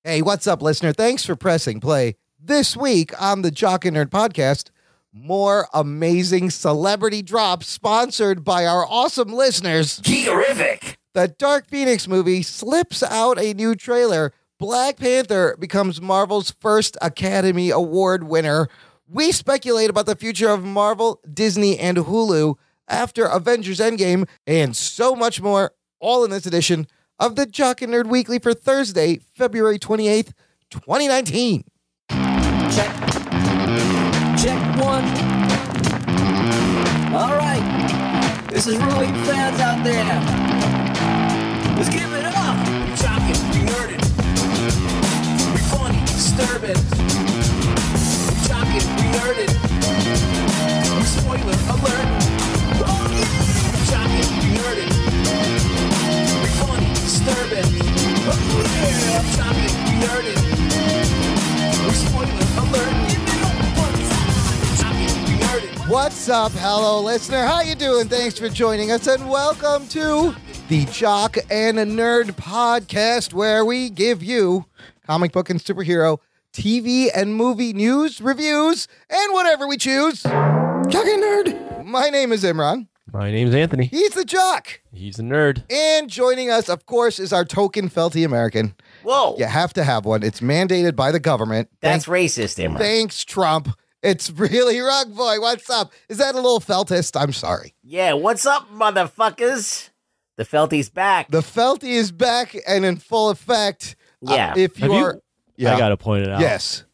Hey, what's up, listener? Thanks for pressing play. This week on the Jock and Nerd podcast, more amazing celebrity drops sponsored by our awesome listeners. Geekerific! The Dark Phoenix movie slips out a new trailer. Black Panther becomes Marvel's first Academy Award winner. We speculate about the future of Marvel, Disney, and Hulu after Avengers Endgame, and so much more, all in this edition of the Jock and Nerd Weekly for Thursday, February 28th, 2019. Check. Check one. All right. This is really fans out there. Let's give it up. We talking, we nerding. We funny, disturbing. We talking, we nerding. We spoiler alert. Oh yeah. We talking, we nerding. We funny, disturbing. Oh yeah. I'm talking, we nerding. We spoiler alert. What's up, hello, listener? How you doing? Thanks for joining us, and welcome to the Jock and Nerd podcast, where we give you comic book and superhero, TV and movie news, reviews, and whatever we choose. Jock and Nerd. My name is Imran. My name's Anthony. He's the Jock. He's the nerd. And joining us, of course, is our token felty American. Whoa. You have to have one. It's mandated by the government. That's racist, Imran. Thanks, Trump. It's really Rug Boy. What's up? Is that a little feltist? I'm sorry. Yeah, what's up, motherfuckers? The Felty's back. The felty is back and in full effect. Yeah. If you are... I got to point it out. Yes.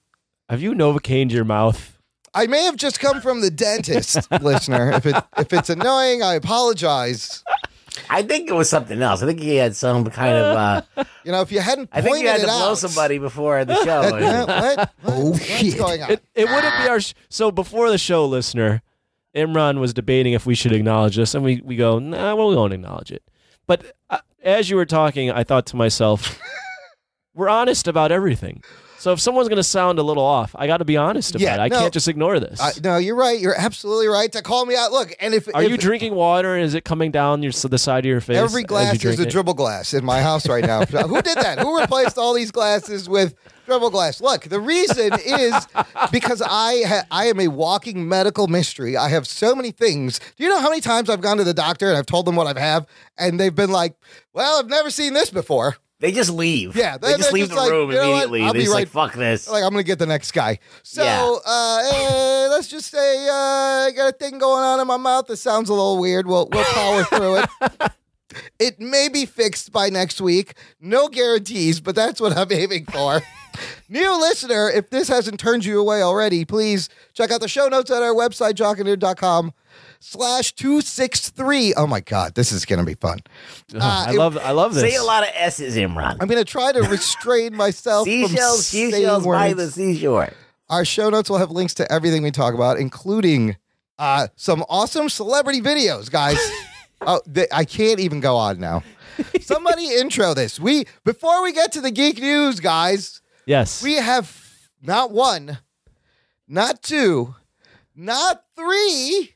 Have you Novocained your mouth? I may have just come from the dentist, listener. If it's annoying, I apologize. I think it was something else. I think he had some kind of... if you hadn't I pointed think you had to blow out, somebody before the show. What? Oh, shit. What's going on? It wouldn't be our... So before the show, listener, Imran was debating if we should acknowledge this, and we go, nah, well, we won't acknowledge it. But as you were talking, I thought to myself, we're honest about everything. So if someone's going to sound a little off, I got to be honest about it. I can't just ignore this. No, you're right. You're absolutely right to call me out. Look, and if you drinking water and is it coming down the side of your face? Every glass is a dribble glass in my house right now. Who did that? Who replaced all these glasses with dribble glass? Look, the reason is because I am a walking medical mystery. I have so many things. Do you know how many times I've gone to the doctor and I've told them what I have, and they've been like, "Well, I've never seen this before." They just leave. Yeah, they just leave the room immediately. I'll They're be just right. like, fuck this. Like, I'm going to get the next guy. So, let's just say I got a thing going on in my mouth that sounds a little weird. We'll power through it. It may be fixed by next week. No guarantees, but that's what I'm aiming for. New listener, if this hasn't turned you away already, please check out the show notes at our website, jockandnerd.com/263. Oh my God, this is going to be fun. I love this. Say a lot of S's, Imran. I'm going to try to restrain myself seashells, from seashells saying by words. the seashore. Our show notes will have links to everything we talk about, including some awesome celebrity videos, guys. I can't even go on now. Somebody intro this. Before we get to the geek news, guys. Yes. We have not one, not two, not three,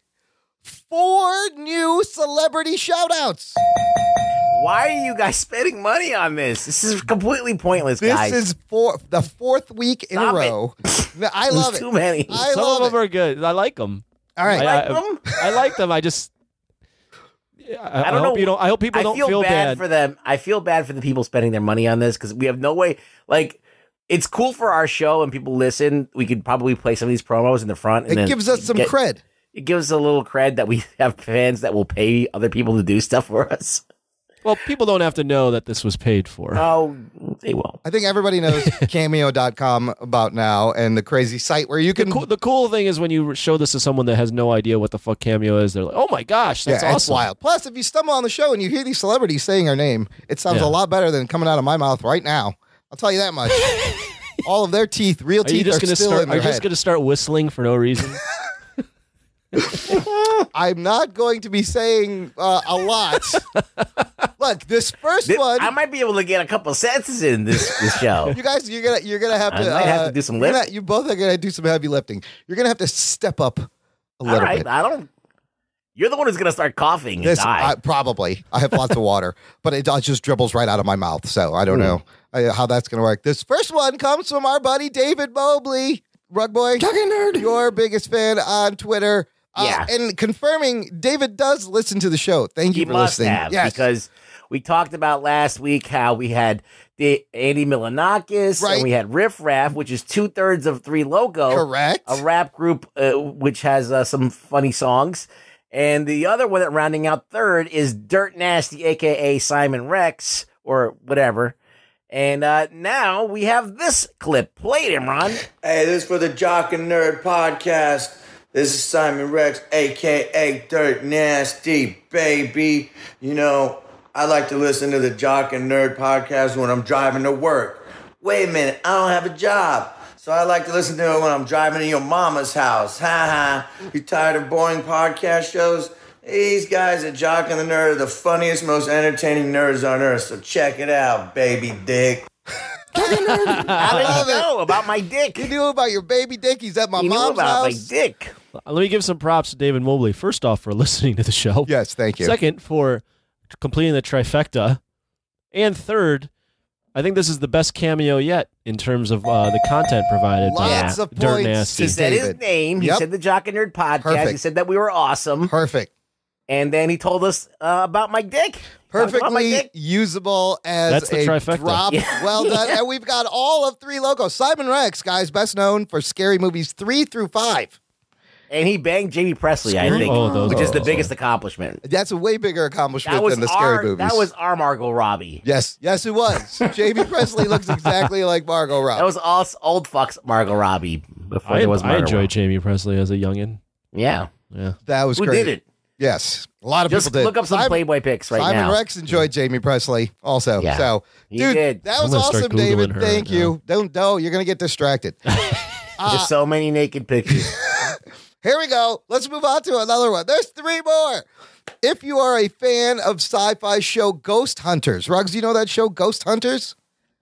4 new celebrity shout-outs. Why are you guys spending money on this? This is completely pointless, guys. This is the 4th week in a row. I love it. Too many. Some of them are good. I like them. All right. I like them. I just... I don't know. I hope people don't feel bad for them. I feel bad for the people spending their money on this because we have no way. Like, it's cool for our show and people listen. We could probably play some of these promos in the front. And it gives us some cred. It gives us a little cred that we have fans that will pay other people to do stuff for us. Well, people don't have to know that this was paid for. Oh, they will. I think everybody knows Cameo.com about now and the crazy site where you can... The cool thing is when you show this to someone that has no idea what the fuck Cameo is, they're like, oh my gosh, that's awesome. It's wild. Plus, if you stumble on the show and you hear these celebrities saying our name, it sounds a lot better than coming out of my mouth right now. I'll tell you that much. All of their teeth, real teeth, are still in their head. Are you just going to start whistling for no reason? I'm not going to be saying a lot. Look, this first one, I might be able to get a couple sentences in this show. You guys, you're gonna have to. I might have to do some lifting. You both are gonna do some heavy lifting. You're gonna have to step up a little bit. I don't. You're the one who's going to start coughing and die. Probably. I have lots of water, but it just dribbles right out of my mouth. So I don't know how that's going to work. This first one comes from our buddy David Mobley. Rug Boy, Nerd, your biggest fan on Twitter. Yeah. And confirming David does listen to the show. Thank you for listening. Have, because we talked about last week how we had the Andy Milonakis and we had Riff Raff, which is 2/3 of Three Loco. Correct. A rap group which has some funny songs. And the other one that rounding out third is Dirt Nasty, a.k.a. Simon Rex, or whatever. And now we have this clip. Play it, Imran. Hey, this is for the Jock and Nerd podcast. This is Simon Rex, a.k.a. Dirt Nasty, baby. You know, I like to listen to the Jock and Nerd podcast when I'm driving to work. Wait a minute, I don't have a job. So I like to listen to it when I'm driving to your mama's house. Ha ha. You tired of boring podcast shows? These guys at Jock and the Nerd are the funniest, most entertaining nerds on earth. So check it out, baby dick. How did you know about my dick? He knew about your baby dick. He's at my mom's knew about house. my dick. Let me give some props to David Mobley. First off, for listening to the show. Yes, thank you. Second, for completing the trifecta. And third, I think this is the best cameo yet in terms of the content provided Lots by of Dirt points Nasty. He said his David. name. He Yep. said the Jock and Nerd podcast. Perfect. He said that we were awesome. Perfect. And then he told us about my dick. Talked about my Perfectly dick. usable as That's the a trifecta. drop. Yeah. Well done. And we've got all of Three Locos. Simon Rex, guys, best known for scary movies 3 through 5. And he banged Jamie Presley, I think, those which is are the awesome. biggest accomplishment. That's a way bigger accomplishment That was than the scary our movies. that was our Margot Robbie. Yes, it was. Jamie Presley looks exactly like Margot Robbie. That was us old fucks Margot Robbie before I there was Margot enjoyed Robbie. Jamie Presley as a youngin. Yeah. Yeah. That was Who great. did it? Yes, a lot of Just people did. look up some Playboy pics right Simon now. Rex enjoyed Jamie Presley also. Yeah, So, he dude, did. that I'm was gonna start awesome, David. Googling her Thank right you. Don't you're gonna get distracted. There's so many naked pictures. Here we go. Let's move on to another one. There's 3 more. If you are a fan of sci-fi show Ghost Hunters, Ruggs, you know that show Ghost Hunters?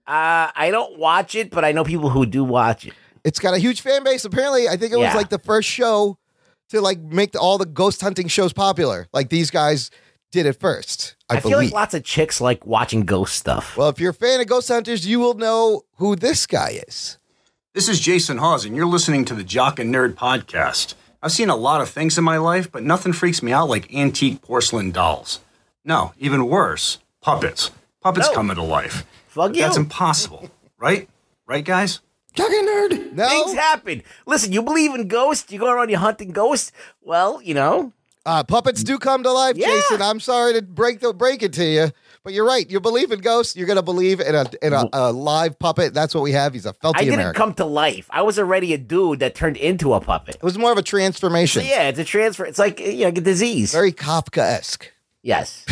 I don't watch it, but I know people who do watch it. It's got a huge fan base. Apparently, I think it was Yeah. like the first show to like make all the ghost hunting shows popular. Like these guys did it first, I feel believe. like lots of chicks like watching ghost stuff. Well, if you're a fan of Ghost Hunters, you will know who this guy is. This is Jason Hawes, and you're listening to the Jock and Nerd podcast. I've seen a lot of things in my life, but nothing freaks me out like antique porcelain dolls. No, even worse, puppets. Puppets No. come into life. Fuck you. That's impossible, right? Right, guys? Talking nerd. No. Things happen. Listen, you believe in ghosts? You go around, you hunting ghosts? Well, you know. Puppets do come to life, Yeah. Jason. I'm sorry to break it to you, but you're right. You believe in ghosts. You're going to believe in a live puppet. That's what we have. He's a felty I didn't American. come to life. I was already a dude that turned into a puppet. It was more of a transformation. So yeah, it's a transfer. It's like, you know, a disease. Very Kafka-esque. Yes.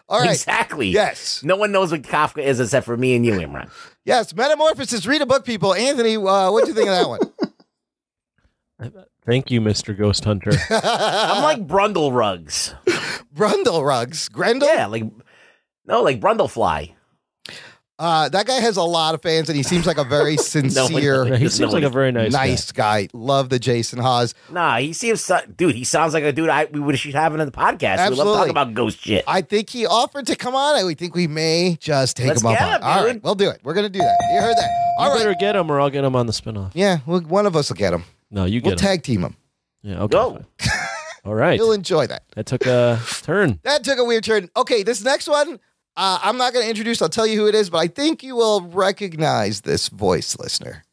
All right. Exactly. Yes. No one knows what Kafka is except for me and you, Imran. Yes. Metamorphosis. Read a book, people. Anthony, what do you think of that one? Thank you, Mr. Ghost Hunter. I'm like Brundle Rugs. Brundle Rugs. Grendel? Yeah, like Brundlefly. That guy has a lot of fans, and he seems like a very sincere, he Just seems like a very nice guy. Love the Jason Hawes. Nah, he seems, dude, he sounds like a dude we should have him in the podcast. We love Absolutely. talking about ghost shit. I think he offered to come on, and we think we may just take Let's him up get on it. him, All right, dude. we'll do it. We're going to do that. You heard that. All You right. better get him or I'll get him on the spinoff. Yeah, one of us will get him. No, you We'll get him. tag team him. Yeah, okay. Go. fine. All right. You'll enjoy that. That took a turn. That took a weird turn. Okay, this next one, I'm not going to introduce. I'll tell you who it is, but I think you will recognize this voice, listener.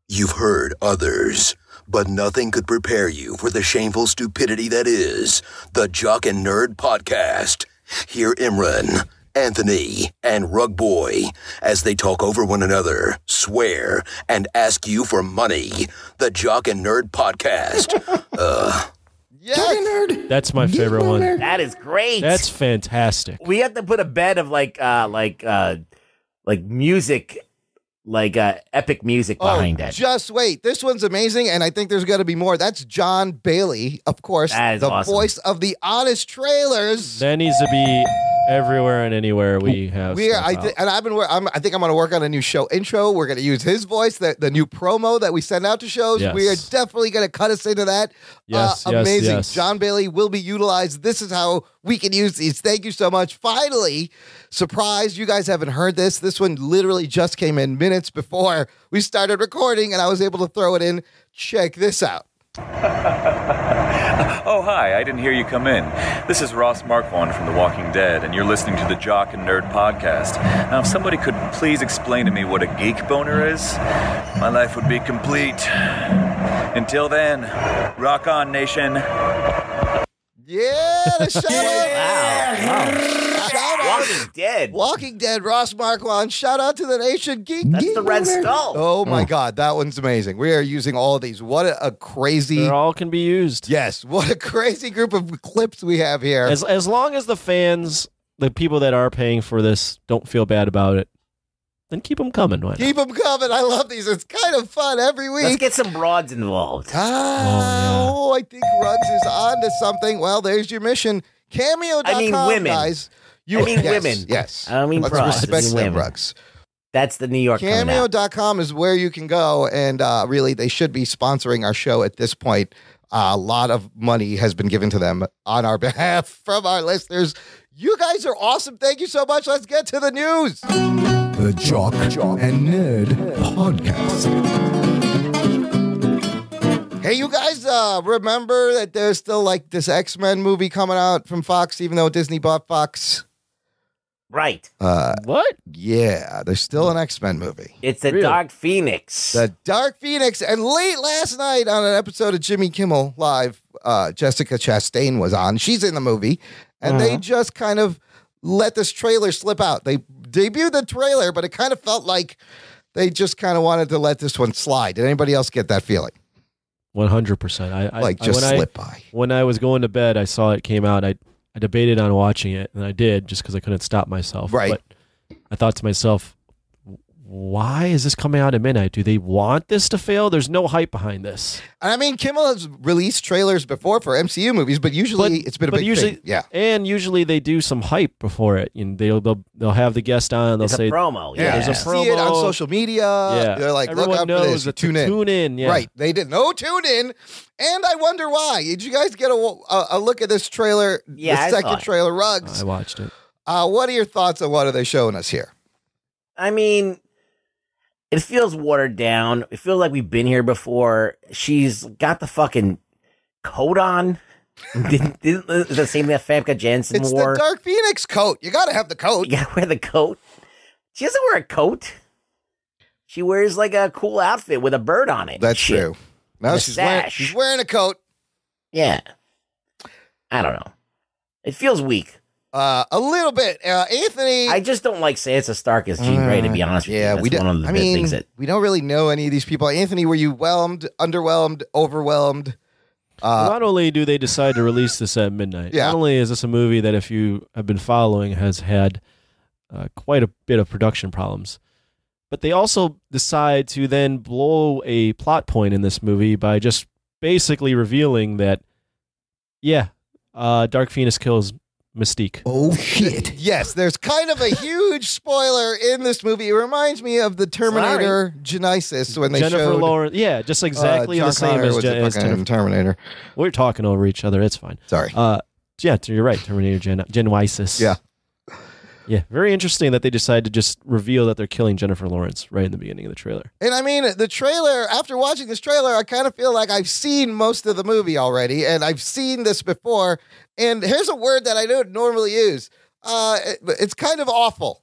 You've heard others, but nothing could prepare you for the shameful stupidity that is the Jock and Nerd podcast. Hear Imran, Anthony, and Rug Boy as they talk over one another, swear, and ask you for money. The Jock and Nerd podcast. Yes. That's my favorite one. That is great. That's fantastic. We have to put a bed of like music, epic music behind it. Just wait. This one's amazing, and I think there's got to be more. That's John Bailey, of course, That is the awesome. voice of the Honest Trailers. That needs to be everywhere and anywhere we have. We are, stuff out. and I think I'm going to work on a new show intro. We're going to use his voice, the new promo that we send out to shows. Yes. We are definitely going to cut us into that. Yes, amazing. yes. John Bailey will be utilized. This is how we can use these. Thank you so much. Finally, surprise! You guys haven't heard this. This one literally just came in minutes before we started recording, and I was able to throw it in. Check this out. Oh, hi, I didn't hear you come in. This is Ross Marquand from The Walking Dead, and you're listening to the Jock and Nerd Podcast. Now, if somebody could please explain to me what a geek boner is, my life would be complete. Until then, rock on, nation. Yeah, the shout Wow. Walking Dead. Walking Dead, Ross Marquand. Shout out to the nation. That's the Red Skull. Oh my God, that one's amazing. We are using all of these. What a crazy. They all can be used. Yes, what a crazy group of clips we have here. As long as the fans, the people that are paying for this, don't feel bad about it, then keep them coming. Why not? Keep them coming. I love these. It's kind of fun every week. Let's get some broads involved. I think Ruggs is on to something. Well, there's your mission. Cameo.com, I mean women. guys. Women. Yes. I mean Let's broads. respect I mean them, women. Ruggs. That's the New York coming out. Cameo.com is where you can go, and really, they should be sponsoring our show at this point. A lot of money has been given to them on our behalf from our listeners. You guys are awesome. Thank you so much. Let's get to the news. The Jock and Nerd Podcast. Hey, you guys remember that there's still like this X-Men movie coming out from Fox, even though Disney bought Fox? Right. What? Yeah, there's still an X-Men movie. It's the Really? Dark Phoenix. The Dark Phoenix. And late last night on an episode of Jimmy Kimmel Live, Jessica Chastain was on. She's in the movie. And they just kind of let this trailer slip out. They debuted the trailer, but it kind of felt like they just kind of wanted to let this one slide. Did anybody else get that feeling? 100%. I Just when slip by. When I was going to bed, I saw it came out. I debated on watching it, and I did just because I couldn't stop myself. Right. But I thought to myself, why is this coming out at midnight? Do they want this to fail? There's no hype behind this. I mean, Kimmel has released trailers before for MCU movies, but usually it's been a big usually, thing. Yeah. And usually they do some hype before it. You know, they'll have the guest on, and they'll It's say a promo. Yeah, Yeah. there's a see it on promo. social media. Yeah. They're like, Everyone look out for knows this. that Tune in. Tune in. Yeah. Right. They did no tune in. And I wonder why. Did you guys get a look at this trailer? Yeah, the I saw second it. trailer, Ruggs. I watched it. What are your thoughts on what are they showing us here? I mean, it feels watered down. It feels like we've been here before. She's got the fucking coat on. Didn't the same that Famke Janssen It's wore? the Dark Phoenix coat. You got to have the coat. You gotta wear the coat. She doesn't wear a coat. She wears like a cool outfit with a bird on it. That's Shit. true. No, And a she's wearing a coat. Yeah. I don't know. It feels weak. A little bit. Anthony. I just don't like Sansa Stark as Jean Grey, to be honest with you. Yeah, That's we don't. one of the I big mean, things that we don't really know any of these people. Anthony, were you whelmed, underwhelmed, overwhelmed? Not only do they decide to release this at midnight, Yeah. not only is this a movie that, if you have been following, has had quite a bit of production problems, but they also decide to then blow a plot point in this movie by just basically revealing that, Dark Phoenix kills Mystique. Oh, shit. Yes, there's kind of a huge spoiler in this movie. It reminds me of the Terminator Genesis when they Jennifer showed Lawrence, just exactly John the same Connor as, was the as fucking Jennifer. Terminator. We're talking over each other. It's fine. Sorry. You're right. Terminator Genesis. Yeah. Yeah. Very interesting that they decide to just reveal that they're killing Jennifer Lawrence right in the beginning of the trailer. And I mean, the trailer, after watching this trailer, I kind of feel like I've seen most of the movie already, and I've seen this before. And here's a word that I don't normally use. It's kind of awful.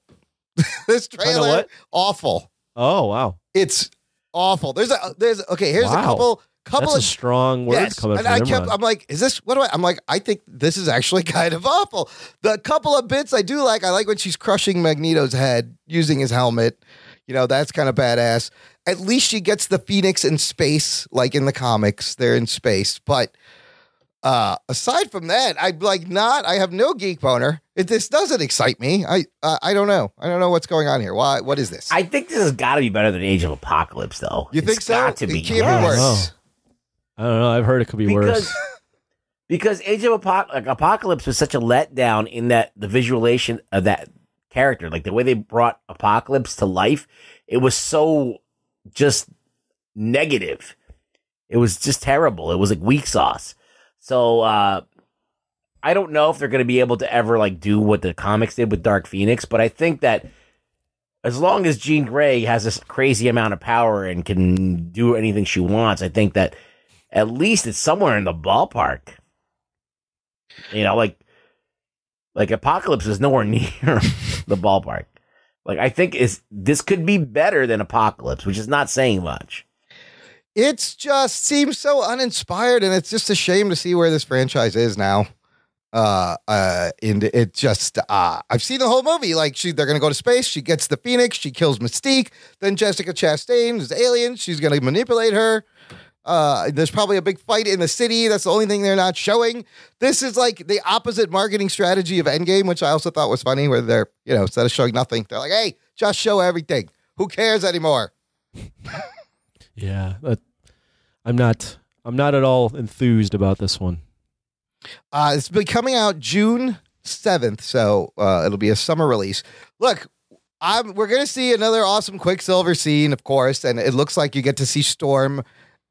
This trailer, Kinda what? awful. Oh, wow. It's awful. Here's a Wow. couple That's of a strong word coming and from Imran. I'm like, is this, I'm like, I think this is actually kind of awful. The couple of bits I do like, I like when she's crushing Magneto's head using his helmet. You know, that's kind of badass. At least she gets the Phoenix in space, like in the comics, they're in space. But aside from that, I have no geek boner. This doesn't excite me. I don't know. I don't know what's going on here. Why? What is this? I think this has got to be better than Age of Apocalypse, though. You think It's so? Got to It be. can't be Yes. worse. I don't know. I've heard it could be Because worse. Because Age of Apocalypse was such a letdown in that the visualization of that character, like the way they brought Apocalypse to life, it was so just negative. It was just terrible. It was like weak sauce. So I don't know if they're going to be able to ever like do what the comics did with Dark Phoenix, but I think that as long as Jean Grey has this crazy amount of power and can do anything she wants, I think that at least it's somewhere in the ballpark. You know, like Apocalypse is nowhere near the ballpark. Like, I think this could be better than Apocalypse, which is not saying much. It's just seems so uninspired, and it's just a shame to see where this franchise is now. And it just, I've seen the whole movie. Like, they're going to go to space. She gets the Phoenix. She kills Mystique. Then Jessica Chastain is alien. She's going to manipulate her. There's probably a big fight in the city. That's the only thing they're not showing. This is like the opposite marketing strategy of Endgame, which I also thought was funny, where they're, instead of showing nothing, they're like, hey, just show everything. Who cares anymore? Yeah. I'm not at all enthused about this one. It's been coming out June 7th, so it'll be a summer release. Look, we're going to see another awesome Quicksilver scene, of course, and it looks like you get to see Storm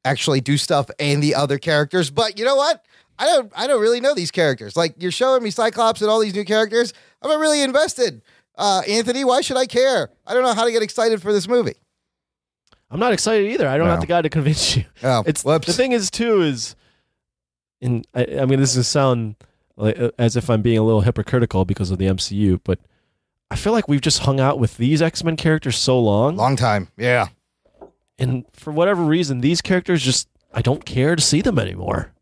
actually do stuff and the other characters. But you know what? I don't really know these characters. Like, you're showing me Cyclops and all these new characters. I'm not really invested. Anthony, why should I care? I don't know how to get excited for this movie. I'm not excited either. I don't have the guy to convince you. Oh, the thing is too I mean, this is sound like, as if I'm being a little hypocritical because of the MCU, but I feel like we've just hung out with these X-Men characters so long time. Yeah. And for whatever reason, these characters I don't care to see them anymore.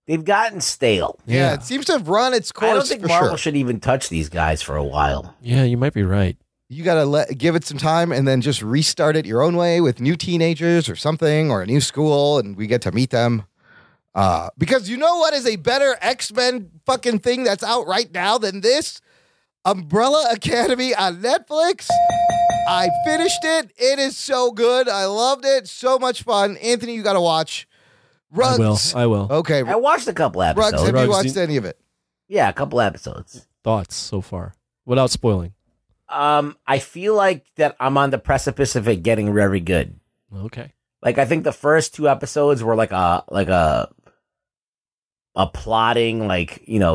They've gotten stale. Yeah, it seems to have run its course. I don't think Marvel should even touch these guys for a while. Yeah, you might be right. You got to give it some time and then just restart it your own way with new teenagers or something, or a new school, and we get to meet them. Because you know what is a better X-Men fucking thing that's out right now than this? Umbrella Academy on Netflix. I finished it. It is so good. I loved it. So much fun. Anthony, you got to watch. Rugs. I will. Okay. I watched a couple episodes. Rugs, have you watched any of it? Yeah, a couple episodes. Thoughts so far, without spoiling? I feel like that I'm on the precipice of it getting very good. Okay. Like, I think the first two episodes were like a plotting,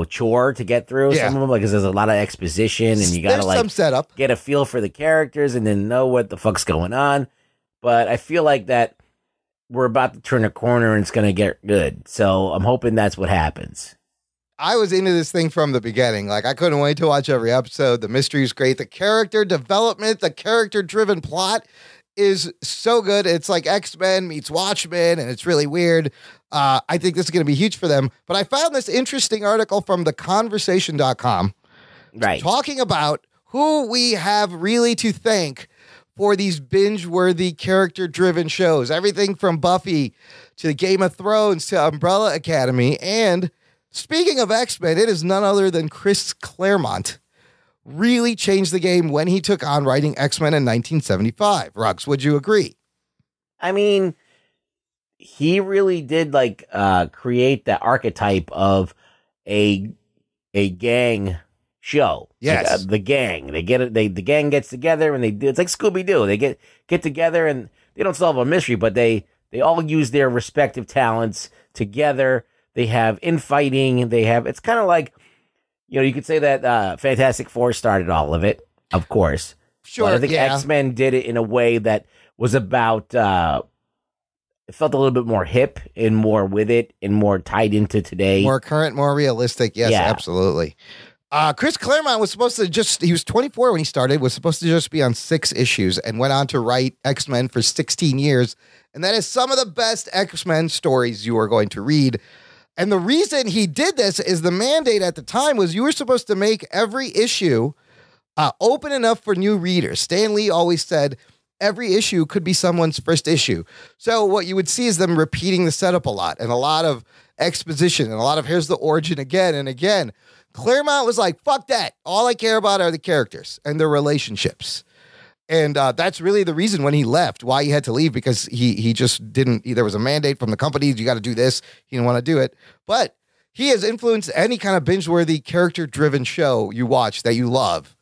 chore to get through. Yeah. Some of them, like, 'cause there's a lot of exposition and you gotta some setup, get a feel for the characters and then know what the fuck's going on. But I feel like that we're about to turn a corner and it's gonna get good. So I'm hoping that's what happens. I was into this thing from the beginning. Like, I couldn't wait to watch every episode. The mystery is great. The character development, the character-driven plot is so good. It's like X-Men meets Watchmen, and it's really weird. I think this is going to be huge for them. But I found this interesting article from theconversation.com talking about who we have really to thank for these binge-worthy, character-driven shows. Everything from Buffy to Game of Thrones to Umbrella Academy. And speaking of X-Men, it is none other than Chris Claremont. Really changed the game when he took on writing X-Men in 1975. Ruggs, would you agree? I mean, he really did create that archetype of a gang show. Yes, like, the gang. They get it. The gang gets together and it's like Scooby-Doo. They get together and they don't solve a mystery, but they all use their respective talents together. They have infighting. It's kind of like, you could say that Fantastic Four started all of it, of course. Sure, but I think X-Men did it in a way that was about, it felt a little bit more hip and more with it and more tied into today. More current, more realistic. Yes, absolutely. Chris Claremont was supposed to he was 24 when he started, was supposed to just be on 6 issues and went on to write X-Men for 16 years. And that is some of the best X-Men stories you are going to read. And the reason he did this is the mandate at the time was you were supposed to make every issue open enough for new readers. Stan Lee always said every issue could be someone's first issue. So what you would see is them repeating the setup a lot and a lot of exposition and a lot of here's the origin again and again. Claremont was like, fuck that. All I care about are the characters and their relationships. And that's really the reason when he left, why he had to leave, because he just didn't, there was a mandate from the company, you got to do this. He didn't want to do it. But he has influenced any kind of binge-worthy, character-driven show you watch that you love.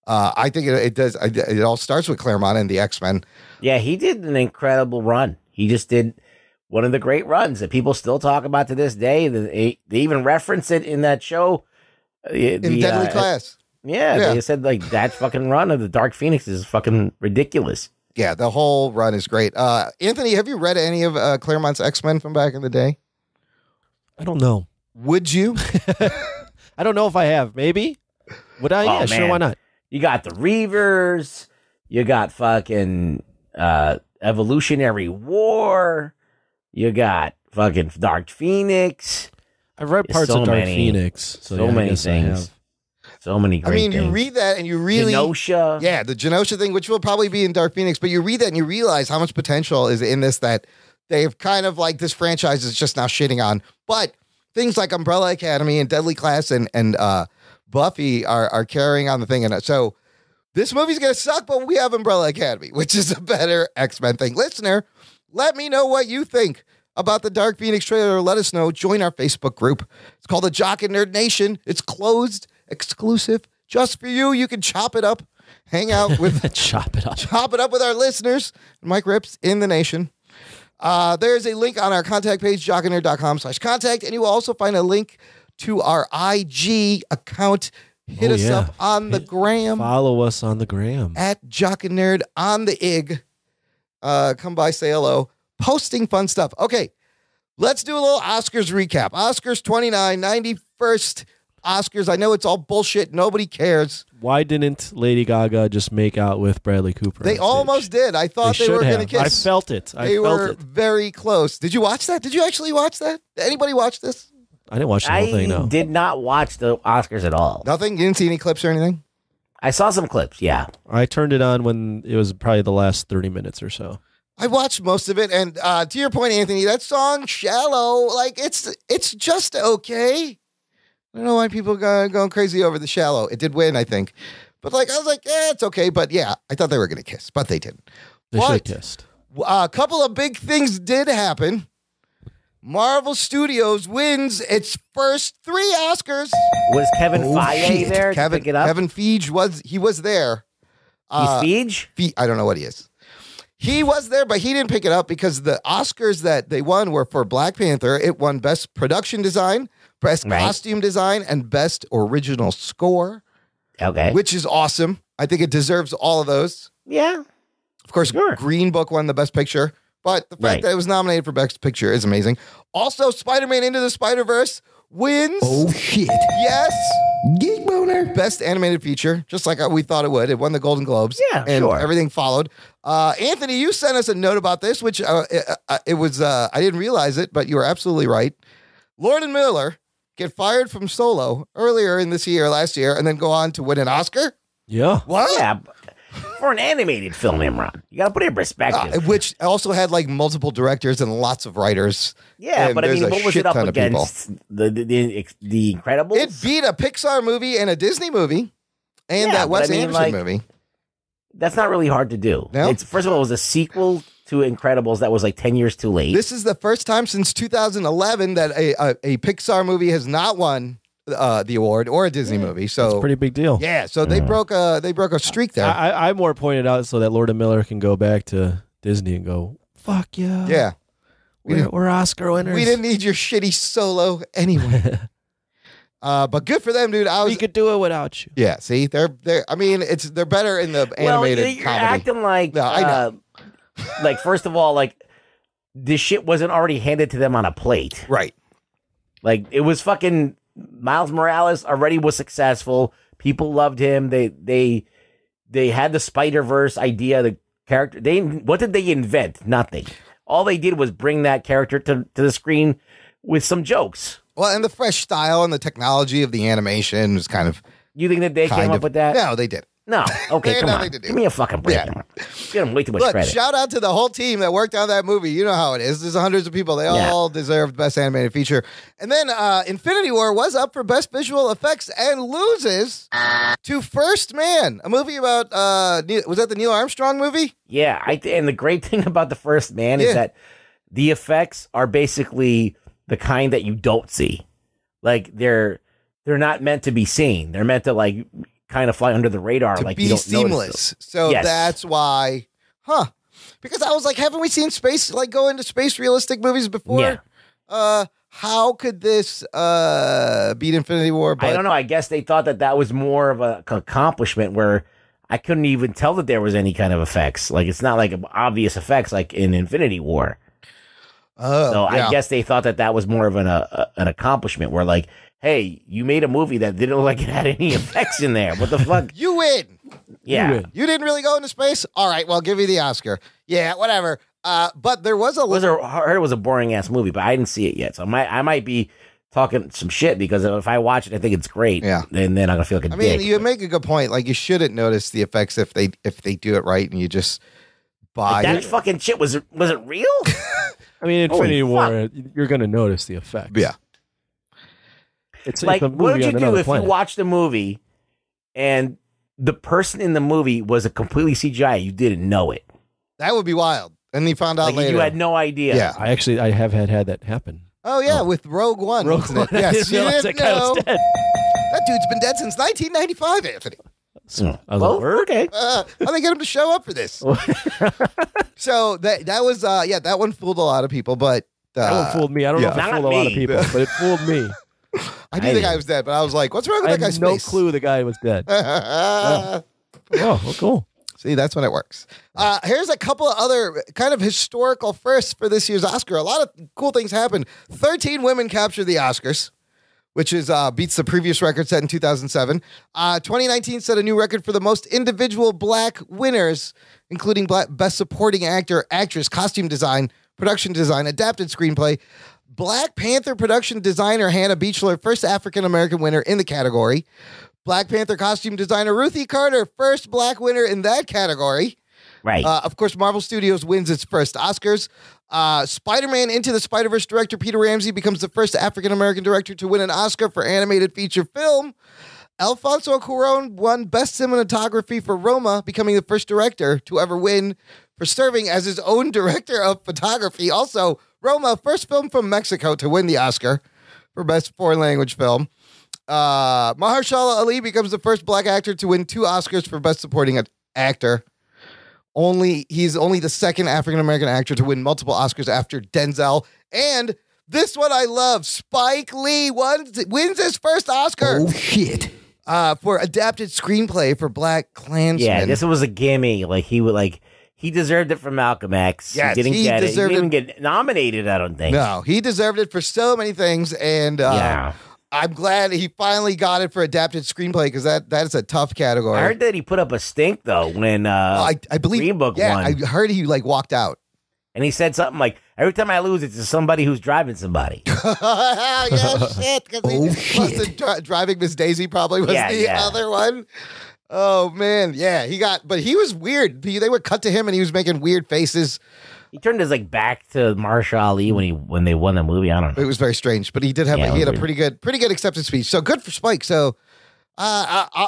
I think it does. It all starts with Claremont and the X-Men. Yeah, he did an incredible run. He just did one of the great runs that people still talk about to this day. They even reference it in that show. In Deadly Class. Yeah, they said like that fucking run of the Dark Phoenix is fucking ridiculous. Yeah, the whole run is great. Anthony, have you read any of Claremont's X-Men from back in the day? I don't know. Would you? I don't know if I have. Maybe. Would I? Yeah, sure. Why not? You got the Reavers. You got fucking Evolutionary War. You got fucking Dark Phoenix. I've read parts of Dark Phoenix. So many things. So many great things. You read that and you really... Genosha. Yeah, the Genosha thing, which will probably be in Dark Phoenix, but you read that and you realize how much potential is in this that they've kind of like this franchise is just now shitting on. But things like Umbrella Academy and Deadly Class and Buffy are carrying on the thing. And so this movie's going to suck, but we have Umbrella Academy, which is a better X-Men thing. Listener, let me know what you think about the Dark Phoenix trailer. Let us know. Join our Facebook group. It's called the Jock and Nerd Nation. It's closed, exclusive, just for you. You can chop it up, hang out with chop it up with our listeners. Mike Rips in the nation. There's a link on our contact page, jockandnerd.com/contact, and you will also find a link to our IG account. Hit us up on the gram. Follow us on the gram at Jock and Nerd on the IG. Come by, say hello. Posting fun stuff. Okay, let's do a little Oscars recap. Oscars 29, 91st Oscars. I know it's all bullshit. Nobody cares. Why didn't Lady Gaga just make out with Bradley Cooper? They almost did. I thought they were going to kiss. I felt it. They were very close. Did you watch that? Did you actually watch that? Did anybody watch this? I didn't watch the whole thing, no. I did not watch the Oscars at all. Nothing? You didn't see any clips or anything? I saw some clips, yeah. I turned it on when it was probably the last 30 minutes or so. I watched most of it, and to your point, Anthony, that song "Shallow," like it's just okay. I don't know why people are going crazy over the "Shallow." It did win, I think, but like I was like, it's okay. But yeah, I thought they were going to kiss, but they didn't. They should have kissed. A couple of big things did happen. Marvel Studios wins its first 3 Oscars. Was Kevin Feige there to pick it up? Kevin Feige was there. He's Feige? I don't know what he is. He was there, but he didn't pick it up because the Oscars that they won were for Black Panther. It won Best Production Design, Best Costume Design, and Best Original Score. Okay. Which is awesome. I think it deserves all of those. Yeah. Of course, Green Book won the Best Picture, but the fact that it was nominated for Best Picture is amazing. Also, Spider-Man Into the Spider-Verse wins. Oh, shit. Yes. Geek Boner. Best Animated Feature, just like we thought it would. It won the Golden Globes. Yeah, and sure. everything followed. Anthony, you sent us a note about this, which it was, I didn't realize it, but you were absolutely right. Lord and Miller get fired from Solo earlier in last year, and then go on to win an Oscar? Yeah. What? Yeah. For an animated film, Imran. You got to put it in perspective. Which also had like multiple directors and lots of writers. Yeah, but I mean, what was it up against? The Incredibles? It beat a Pixar movie and a Disney movie and that Wes Anderson movie. That's not really hard to do. No? First of all, it was a sequel to Incredibles that was like 10 years too late. This is the first time since 2011 that a Pixar movie has not won the award or a Disney movie. So it's a pretty big deal. Yeah, so they broke a streak there. I more pointed out so that Lord and Miller can go back to Disney and go, fuck yeah. Yeah. We're Oscar winners. We didn't need your shitty Solo anyway. But good for them, dude. We could do it without you. Yeah, see, they're they're better in the animated you're comedy. acting like I know. Like, first of all, like this shit wasn't already handed to them on a plate. Right. Like, it was fucking Miles Morales already was successful. People loved him. They had the Spider-Verse idea, the character. What did they invent? Nothing. All they did was bring that character to the screen with some jokes. Well, and the fresh style and the technology of the animation was kind of. You think that they came up with that? No, they did. No. Okay, come on. To do. Give me a fucking break. Yeah. Give them way too much credit. Shout out to the whole team that worked on that movie. You know how it is. There's hundreds of people. They all deserved Best Animated Feature. And then Infinity War was up for Best Visual Effects and loses to First Man, a movie about, was that the Neil Armstrong movie? Yeah. And the great thing about the First Man is that the effects are basically the kind that you don't see. like they're not meant to be seen. They're meant to like kind of fly under the radar, To like be you don't seamless. notice So Yes. that's why, because I was like, haven't we seen space, like go into space realistic movies before? Yeah. How could this beat Infinity War? But I don't know. I guess they thought that was more of a accomplishment where I couldn't even tell that there was any kind of effects. Like it's not like obvious effects like in Infinity War. So I guess they thought that was more of an accomplishment where like, hey, you made a movie that didn't look like it had any effects in there. What the fuck? You win. Yeah. You didn't really go into space? All right, well, I'll give you the Oscar. Yeah, whatever. But there was I heard it was a boring ass movie, but I didn't see it yet. So I might be talking some shit because if I watch it, I think it's great. Yeah. And then I'm gonna feel like a dick. You make a good point. Like you shouldn't notice the effects if they do it right and you just buy Like, that it. fucking shit was it real? I mean, Infinity Holy War, you're going to notice the effects. Yeah. It's Like, a what movie would you on do another if planet. you watched a movie and the person in the movie was a completely CGI? You didn't know it. That would be wild. And you found out Like later. you had no idea. Yeah. I have had that happen. Oh yeah, with Rogue One. Rogue wasn't it? One. I Yes, didn't you realize didn't that guy was know. dead. That dude's been dead since 1995, Anthony. Okay. How they get him to show up for this? So that was that one fooled a lot of people, but That one fooled me. I don't know if it Not fooled a lot of me. people, but it fooled me. I knew the guy was dead, but I was like, what's wrong with I that had guy's no face? clue the guy was dead. Oh, well, cool. See, that's when it works. Here's a couple of other kind of historical firsts for this year's Oscar. A lot of cool things happened. 13 women captured the Oscars, which is beats the previous record set in 2007. 2019 set a new record for the most individual black winners, including Best Supporting Actor, Actress, Costume Design, Production Design, Adapted Screenplay. Black Panther production designer Hannah Beachler, first African-American winner in the category. Black Panther costume designer Ruthie Carter, first black winner in that category. Right. Of course, Marvel Studios wins its first Oscars. Spider-Man Into the Spider-Verse director Peter Ramsey becomes the first African-American director to win an Oscar for animated feature film. Alfonso Cuarón won Best Cinematography for Roma, becoming the first director to ever win for serving as his own director of photography. Also, Roma, first film from Mexico to win the Oscar for Best Foreign Language Film. Mahershala Ali becomes the first black actor to win 2 Oscars for Best Supporting Actor. He's only the second African-American actor to win multiple Oscars after Denzel. And this one I love. Spike Lee wins his first Oscar. Oh, shit. For adapted screenplay for Black Klansman. Yeah, this was a gimme. Like he deserved it for Malcolm X. Yes, he didn't get it. He deserved didn't even get nominated, I don't think. No, he deserved it for so many things. And Yeah. I'm glad he finally got it for adapted screenplay because that is a tough category. I heard that he put up a stink though when I believe Green Book yeah, won. I heard he walked out. And he said something like, every time I lose, it's to somebody who's driving somebody. Yeah, shit. 'Cause he wasn't driving Miss Daisy probably was the other one. Oh man, yeah, but he was weird. They would cut to him and he was making weird faces. He turned his back to Mahershala Ali when they won the movie. I don't know. It was very strange, but he did have he had a pretty good acceptance speech. So good for Spike. So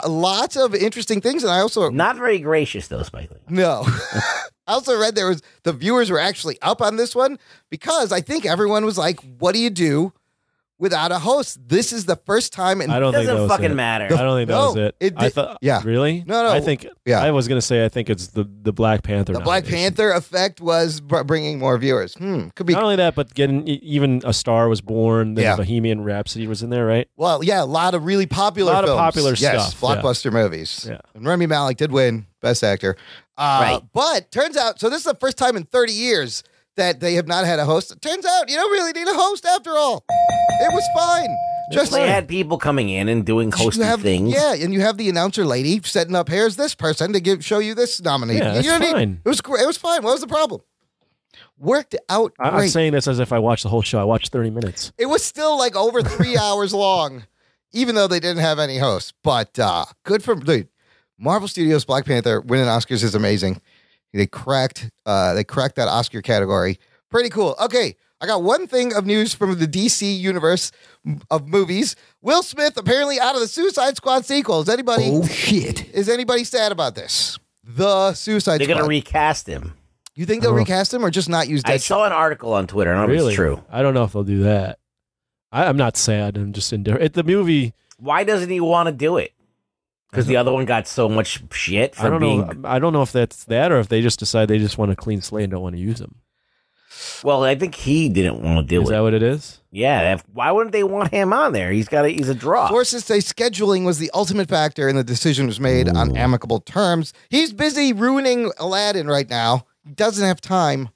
lots of interesting things, and I also not very gracious though, Spike Lee. No. I also read the viewers were actually up on this one because I think everyone was like, what do you do without a host? This is the first time. I don't think that was fucking it. matter. I don't think that was it. It I did- thought, yeah. Really? No. I think, I was going to say, I think it's the Black Panther. The Black nomination. Panther effect was bringing more viewers. Could be. Not only that, but getting even A Star Was Born, then Yeah. Bohemian Rhapsody was in there, right? Well, yeah, a lot of really popular A lot of films. popular yes, stuff, blockbuster movies. Yeah. And Rami Malek did win Best Actor. Right. But turns out, so this is the first time in 30 years that they have not had a host. It turns out you don't really need a host after all. It was fine. Just They had people coming in and doing hosting things. Yeah, and you have the announcer lady setting up, here's this person to show you this nominee. Yeah, that's You don't need- fine. it was great. It was fine. What was the problem? Worked out great. I'm saying this as if I watched the whole show. I watched 30 minutes. It was still like over 3 hours long, even though they didn't have any hosts. But good for dude. Marvel Studios Black Panther winning Oscars is amazing. They cracked that Oscar category. Pretty cool. Okay, I got one thing of news from the DC universe of movies. Will Smith apparently out of the Suicide Squad sequel. Is anybody sad about this? The Suicide They're Squad. going to recast him. You think they'll recast him or just not use Deadshot? I saw an article on Twitter. I don't know if Really? it's true. I don't know if they'll do that. I'm not sad. I'm just indifferent. The movie. Why doesn't he want to do it? Because the other one got so much shit for I don't know if that's that or if they just decide they just want a clean slate and don't want to use him. Well, I think he didn't want to do it. Is that what it is? Yeah. Why wouldn't they want him on there? He's a draw. Sources say scheduling was the ultimate factor and the decision was made on amicable terms. He's busy ruining Aladdin right now. He doesn't have time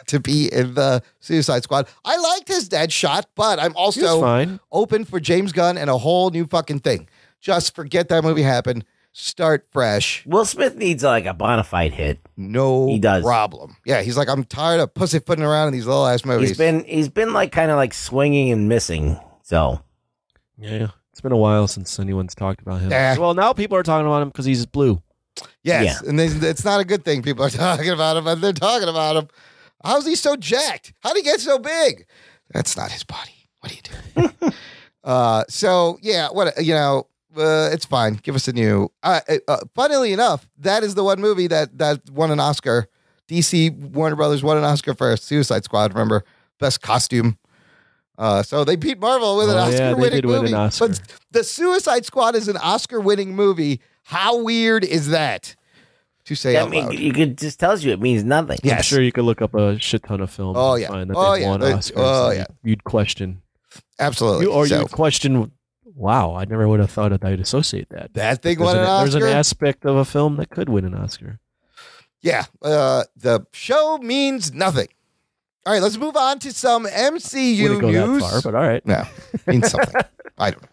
to be in the Suicide Squad. I liked his Deadshot, but I'm also open for James Gunn and a whole new fucking thing. Just forget that movie happened. Start fresh. Will Smith needs like a bona fide hit. No he does. problem. Yeah, he's like, I'm tired of pussyfooting around in these little ass movies. He's been like kind of like swinging and missing. So yeah, it's been a while since anyone's talked about him. Well, now people are talking about him because he's blue. Yes, and it's not a good thing. People are talking about him, but they're talking about him. How's he so jacked? How did he get so big? That's not his body. What are you doing? So yeah, it's fine. Give us a new. Funnily enough, that is the one movie that won an Oscar. DC Warner Brothers won an Oscar for Suicide Squad. Remember, best costume. So they beat Marvel with an Oscar-winning movie. But the Suicide Squad is an Oscar-winning movie. How weird is that? To say out loud. You could just tells you it means nothing. I'm sure you could look up a shit ton of films. Oh yeah. Won Oscars. You'd question. Absolutely. You'd question. Wow, I never would have thought I'd associate that. That thing won an Oscar? There's an aspect of a film that could win an Oscar. Yeah, the show means nothing. All right, let's move on to some MCU Wouldn't go news. that far, but all right. Yeah, means something. I don't know.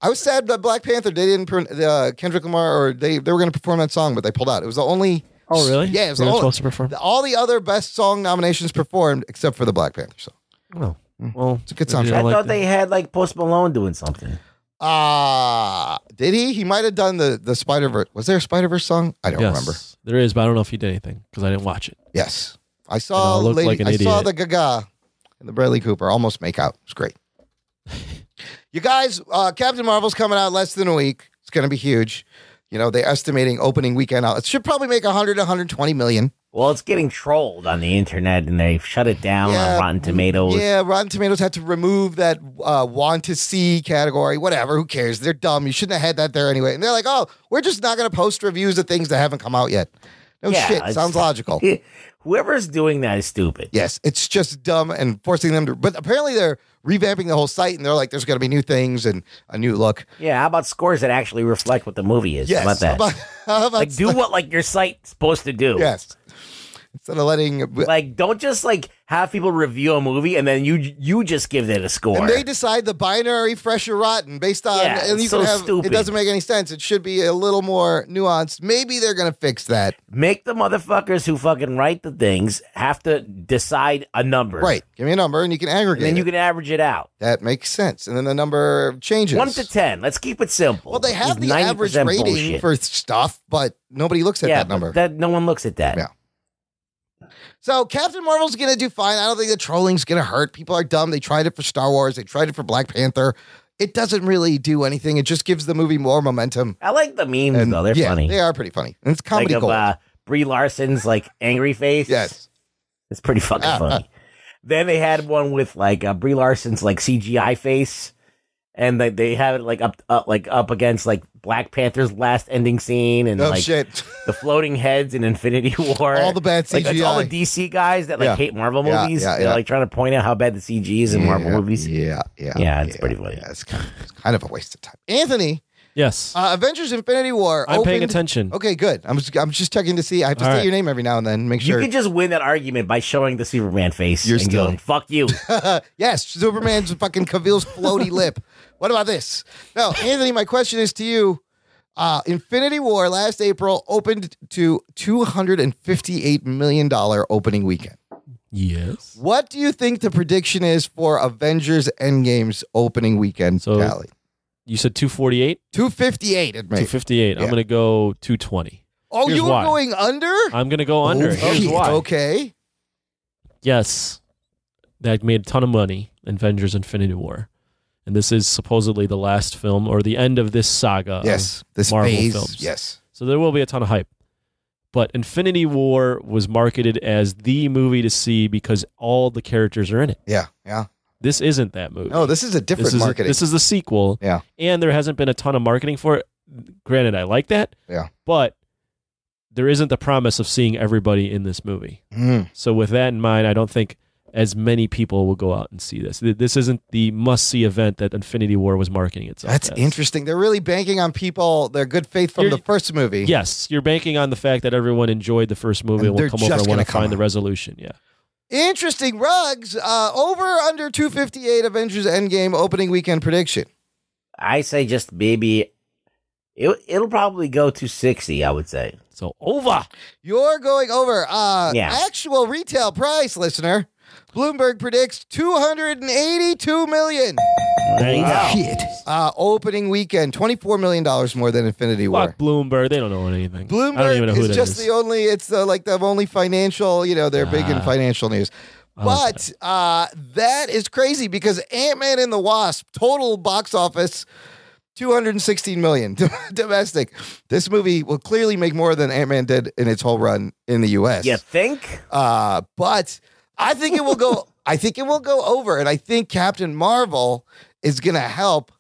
I was sad that Black Panther, they didn't, Kendrick Lamar, or they were going to perform that song, but they pulled out. It was the only. Oh, really? Yeah, it was they were supposed to perform. All the other best song nominations performed except for the Black Panther song. Oh. Well, it's a good soundtrack. I thought they had like Post Malone doing something. Did he? He might have done the Spider-Verse. Was there a Spider-Verse song? I don't remember. There is, but I don't know if he did anything because I didn't watch it. Yes. I saw saw the Gaga and the Bradley Cooper almost make out. It was great. You guys, Captain Marvel's coming out less than a week. It's going to be huge. They're estimating opening weekend out. It should probably make 100 to 120 million. Well, it's getting trolled on the internet, and they've shut it down on Rotten Tomatoes. Yeah, Rotten Tomatoes had to remove that want to see category. Whatever, who cares? They're dumb. You shouldn't have had that there anyway. And they're like, oh, we're just not going to post reviews of things that haven't come out yet. No shit. Sounds logical. Whoever's doing that is stupid. Yes, it's just dumb and forcing them to. But apparently they're revamping the whole site, and they're like, there's going to be new things and a new look. Yeah, how about scores that actually reflect what the movie is? Yes. How about that? How about do what your site's supposed to do. Yes. Instead of letting don't just have people review a movie and then you just give it a score. And they decide the binary fresh or rotten based on and you stupid. It doesn't make any sense. It should be a little more nuanced. Maybe they're gonna fix that. Make the motherfuckers who fucking write the things have to decide a number. Right. Give me a number and you can aggregate. And then you can average it out. That makes sense. And then the number changes. 1 to 10. Let's keep it simple. Well, they have the average rating for stuff, but nobody looks at that number. No one looks at that. Yeah. So Captain Marvel's going to do fine. I don't think the trolling's going to hurt. People are dumb. They tried it for Star Wars. They tried it for Black Panther. It doesn't really do anything. It just gives the movie more momentum. I like the memes, though. They're funny. They are pretty funny. And it's comedy gold. Brie Larson's angry face. Yes. It's pretty fucking funny. Then they had one with Brie Larson's CGI face. And they have it up against Black Panther's last ending scene and shit. The floating heads in Infinity War. All the bad CGI. It's all the DC guys that hate Marvel movies. They're trying to point out how bad the CG is in Marvel movies. Yeah, it's pretty funny. Yeah, it's kind of a waste of time. Anthony. Yes. Avengers Infinity War. I'm paying attention. Okay, good. I'm just checking to see. I have to say your name every now and then. Make sure. You can just win that argument by showing the Superman face. You're still going, fuck you. Yes, Superman's fucking Cavill's floaty lip. What about this? No, Anthony, my question is to you. Infinity War last April opened to $258 million opening weekend. Yes. What do you think the prediction is for Avengers Endgame's opening weekend tally? You said 248? 258 it made. 258. Yeah. I'm going to go 220. Oh, Here's you were why. going under? I'm going to go under. Here's why. Okay. Yes. That made a ton of money, Avengers Infinity War. And this is supposedly the last film or the end of this saga. Yes. This Marvel phase. films. Yes. So there will be a ton of hype. But Infinity War was marketed as the movie to see because all the characters are in it. Yeah. Yeah. This isn't that movie. No, this is a different marketing. This is the sequel. Yeah. And there hasn't been a ton of marketing for it. Granted, I like that. Yeah. But there isn't the promise of seeing everybody in this movie. So with that in mind, I don't think as many people will go out and see this. This isn't the must-see event that Infinity War was marketing itself That's as. interesting. They're really banking on people, their good faith from the first movie. Yes, you're banking on the fact that everyone enjoyed the first movie and will come over and want to find the resolution. Yeah. Interesting. Rugs, over under 258 Avengers Endgame opening weekend prediction. I say just maybe it'll probably go to 60, I would say. So over. You're going over. Yeah. Actual retail price, listener. Bloomberg predicts $282 million. There you go. Shit. Opening weekend, $24 million more than Infinity War. Fuck Bloomberg. They don't know anything. I don't Bloomberg even know who is that just is. the only, it's the only financial, they're big in financial news. like But that is crazy because Ant-Man and the Wasp, total box office, $216 million domestic. This movie will clearly make more than Ant-Man did in its whole run in the U.S. You think? But I think it will go. I think it will go over, and I think Captain Marvel is going to help,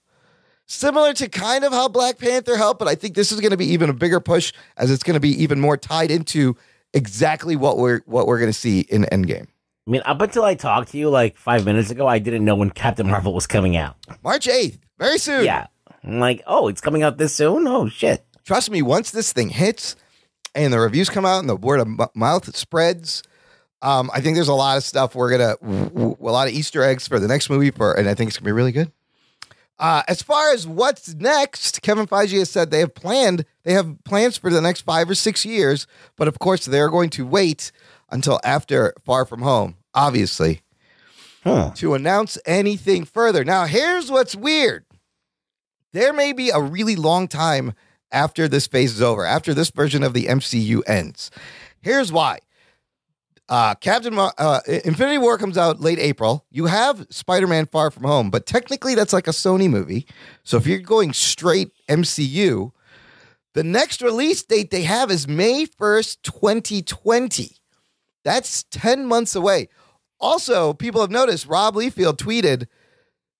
similar to kind of how Black Panther helped. But I think this is going to be even a bigger push, as it's going to be even more tied into exactly what we're going to see in Endgame. I mean, up until I talked to you like 5 minutes ago, I didn't know when Captain Marvel was coming out. March 8th, very soon. Yeah. I'm like, oh, it's coming out this soon? Oh, shit. Trust me, once this thing hits and the reviews come out and the word of mouth spreads, I think there's a lot of stuff a lot of Easter eggs for the next movie, and I think it's going to be really good. As far as what's next, Kevin Feige has said they have plans for the next 5 or 6 years, but of course they're going to wait until after Far From Home, obviously, to announce anything further. Now, here's what's weird. There may be a really long time after this phase is over, after this version of the MCU ends. Here's why. Infinity War comes out late April. You have Spider-Man Far From Home, but technically that's like a Sony movie. So if you're going straight MCU, the next release date they have is May 1st, 2020. That's 10 months away. Also, people have noticed Rob Liefeld tweeted,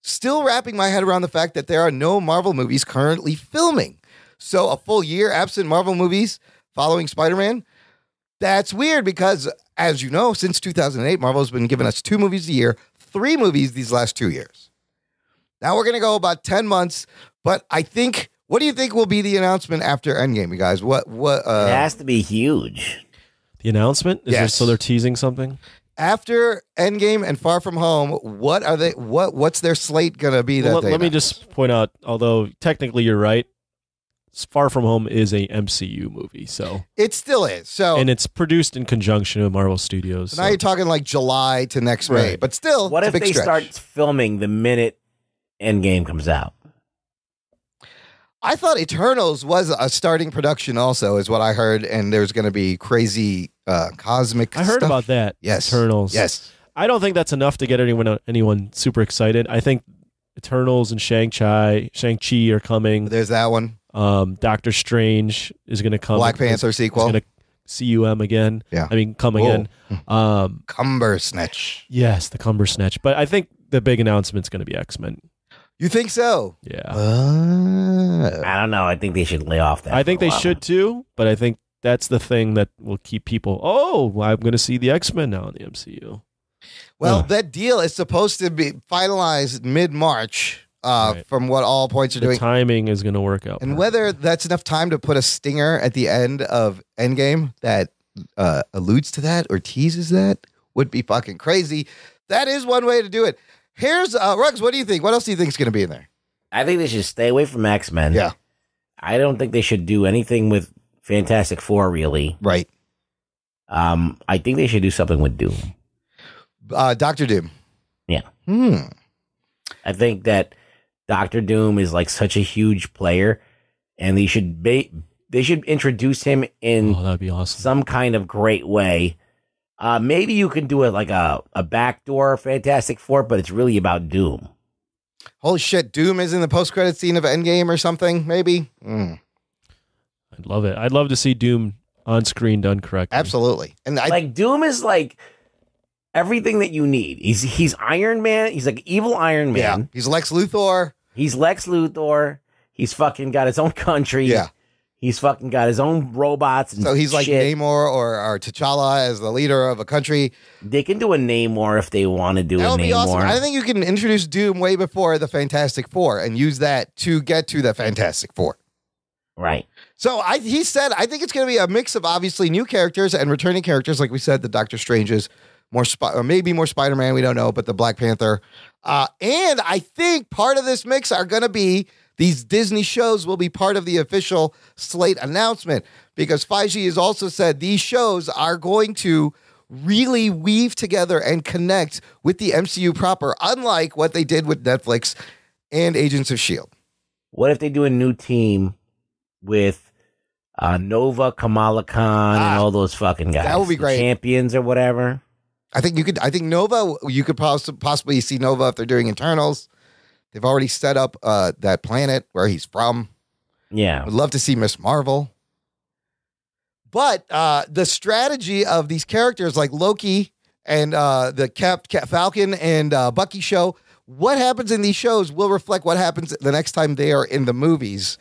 still wrapping my head around the fact that there are no Marvel movies currently filming. So a full year absent Marvel movies following Spider-Man, that's weird because, as you know, since 2008, Marvel has been giving us 2 movies a year, 3 movies these last 2 years. Now we're going to go about 10 months, but what do you think will be the announcement after Endgame, you guys? What? It has to be huge. The announcement? Yes. So they're teasing something? After Endgame and Far From Home, what are they? What's their slate going to be? Let me just point out, although technically you're right, Far From Home is a MCU movie, so it still is. So, and it's produced in conjunction with Marvel Studios. So now you're talking like July to next May, but still, what it's if a big they stretch. start filming the minute Endgame comes out? I thought Eternals was a starting production, also, is what I heard, and there's going to be crazy cosmic. I heard stuff. about that. Yes, Eternals. Yes, I don't think that's enough to get anyone super excited. I think Eternals and Shang-Chi are coming. There's that one. Doctor Strange is going to come. Black Panther sequel. Is going to cum again. Yeah. I mean, come again. Cumber Snatch. Yes, the Cumber Snatch. But I think the big announcement's going to be X-Men. You think so? Yeah. I don't know. I think they should lay off that. I think they should too, but I think that's the thing that will keep people, I'm going to see the X-Men now in the MCU. Well, that deal is supposed to be finalized mid-March. Right. From what all points are doing. The timing is going to work out. And whether that's enough time to put a stinger at the end of Endgame that alludes to that or teases that would be fucking crazy. That is one way to do it. Here's Ruggs. What do you think? What else do you think is going to be in there? I think they should stay away from X-Men. Yeah. I don't think they should do anything with Fantastic Four, really. Right. I think they should do something with Doom. Dr. Doom. Yeah. I think that Dr. Doom is like such a huge player, and they should introduce him in that'd be awesome. Some kind of great way. Maybe you can do it like a backdoor Fantastic Four, but it's really about Doom. Holy shit, Doom is in the post-credit scene of Endgame or something, maybe? I'd love it. I'd love to see Doom on screen done correctly. Absolutely. And Doom is like, everything that you need. He's Iron Man. He's like evil Iron Man. Yeah. He's Lex Luthor. He's Lex Luthor. He's fucking got his own country. Yeah. He's fucking got his own robots. And So he's like shit. Namor or T'Challa as the leader of a country. They can do a Namor if they want to do That a would Namor. be awesome. I think you can introduce Doom way before the Fantastic Four and use that to get to the Fantastic Four. Right. So he said, I think it's going to be a mix of obviously new characters and returning characters. Like we said, the Doctor Stranges, or maybe more Spider-Man. We don't know, but the Black Panther. And I think part of this mix are going to be these Disney shows will be part of the official slate announcement, because Feige has also said these shows are going to really weave together and connect with the MCU proper, unlike what they did with Netflix and Agents of S.H.I.E.L.D. What if they do a new team with Nova, Kamala Khan, and all those fucking guys? That would be The great. champions or whatever. I think Nova, you could possibly see Nova if they're doing Eternals. They've already set up that planet where he's from. Yeah. Would love to see Miss Marvel. But the strategy of these characters like Loki and the Cap Falcon and Bucky show, what happens in these shows will reflect what happens the next time they are in the movies.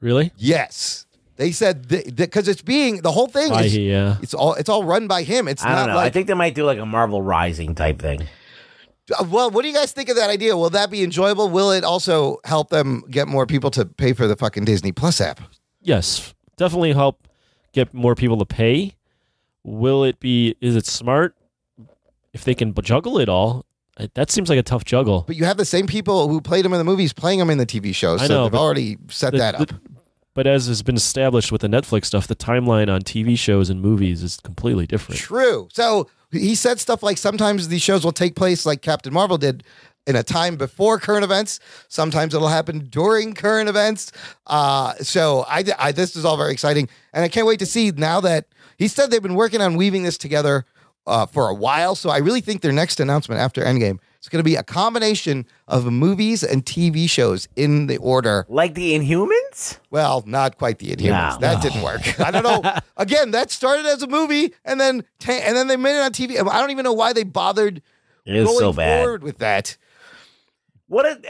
Really? Yes. They said because it's being the whole thing is yeah. it's all run by him. It's I not don't know. like I think they might do like a Marvel Rising type thing. Well, what do you guys think of that idea? Will that be enjoyable? Will it also help them get more people to pay for the fucking Disney Plus app? Yes, definitely help get more people to pay. Is it smart if they can juggle it all? That seems like a tough juggle. But you have the same people who played them in the movies playing them in the TV shows. I So know, they've but already set that up. But as has been established with the Netflix stuff, the timeline on TV shows and movies is completely different. True. So he said stuff like sometimes these shows will take place like Captain Marvel did in a time before current events. Sometimes it'll happen during current events. So this is all very exciting. And I can't wait to see now that he said they've been working on weaving this together for a while. So I really think their next announcement after Endgame is going to be a combination of movies and TV shows in the order. Like the Inhumans? Well, not quite the Inhumans. No. That didn't work. I don't know. Again, that started as a movie and then they made it on TV. I don't even know why they bothered It was going so bad. forward with that.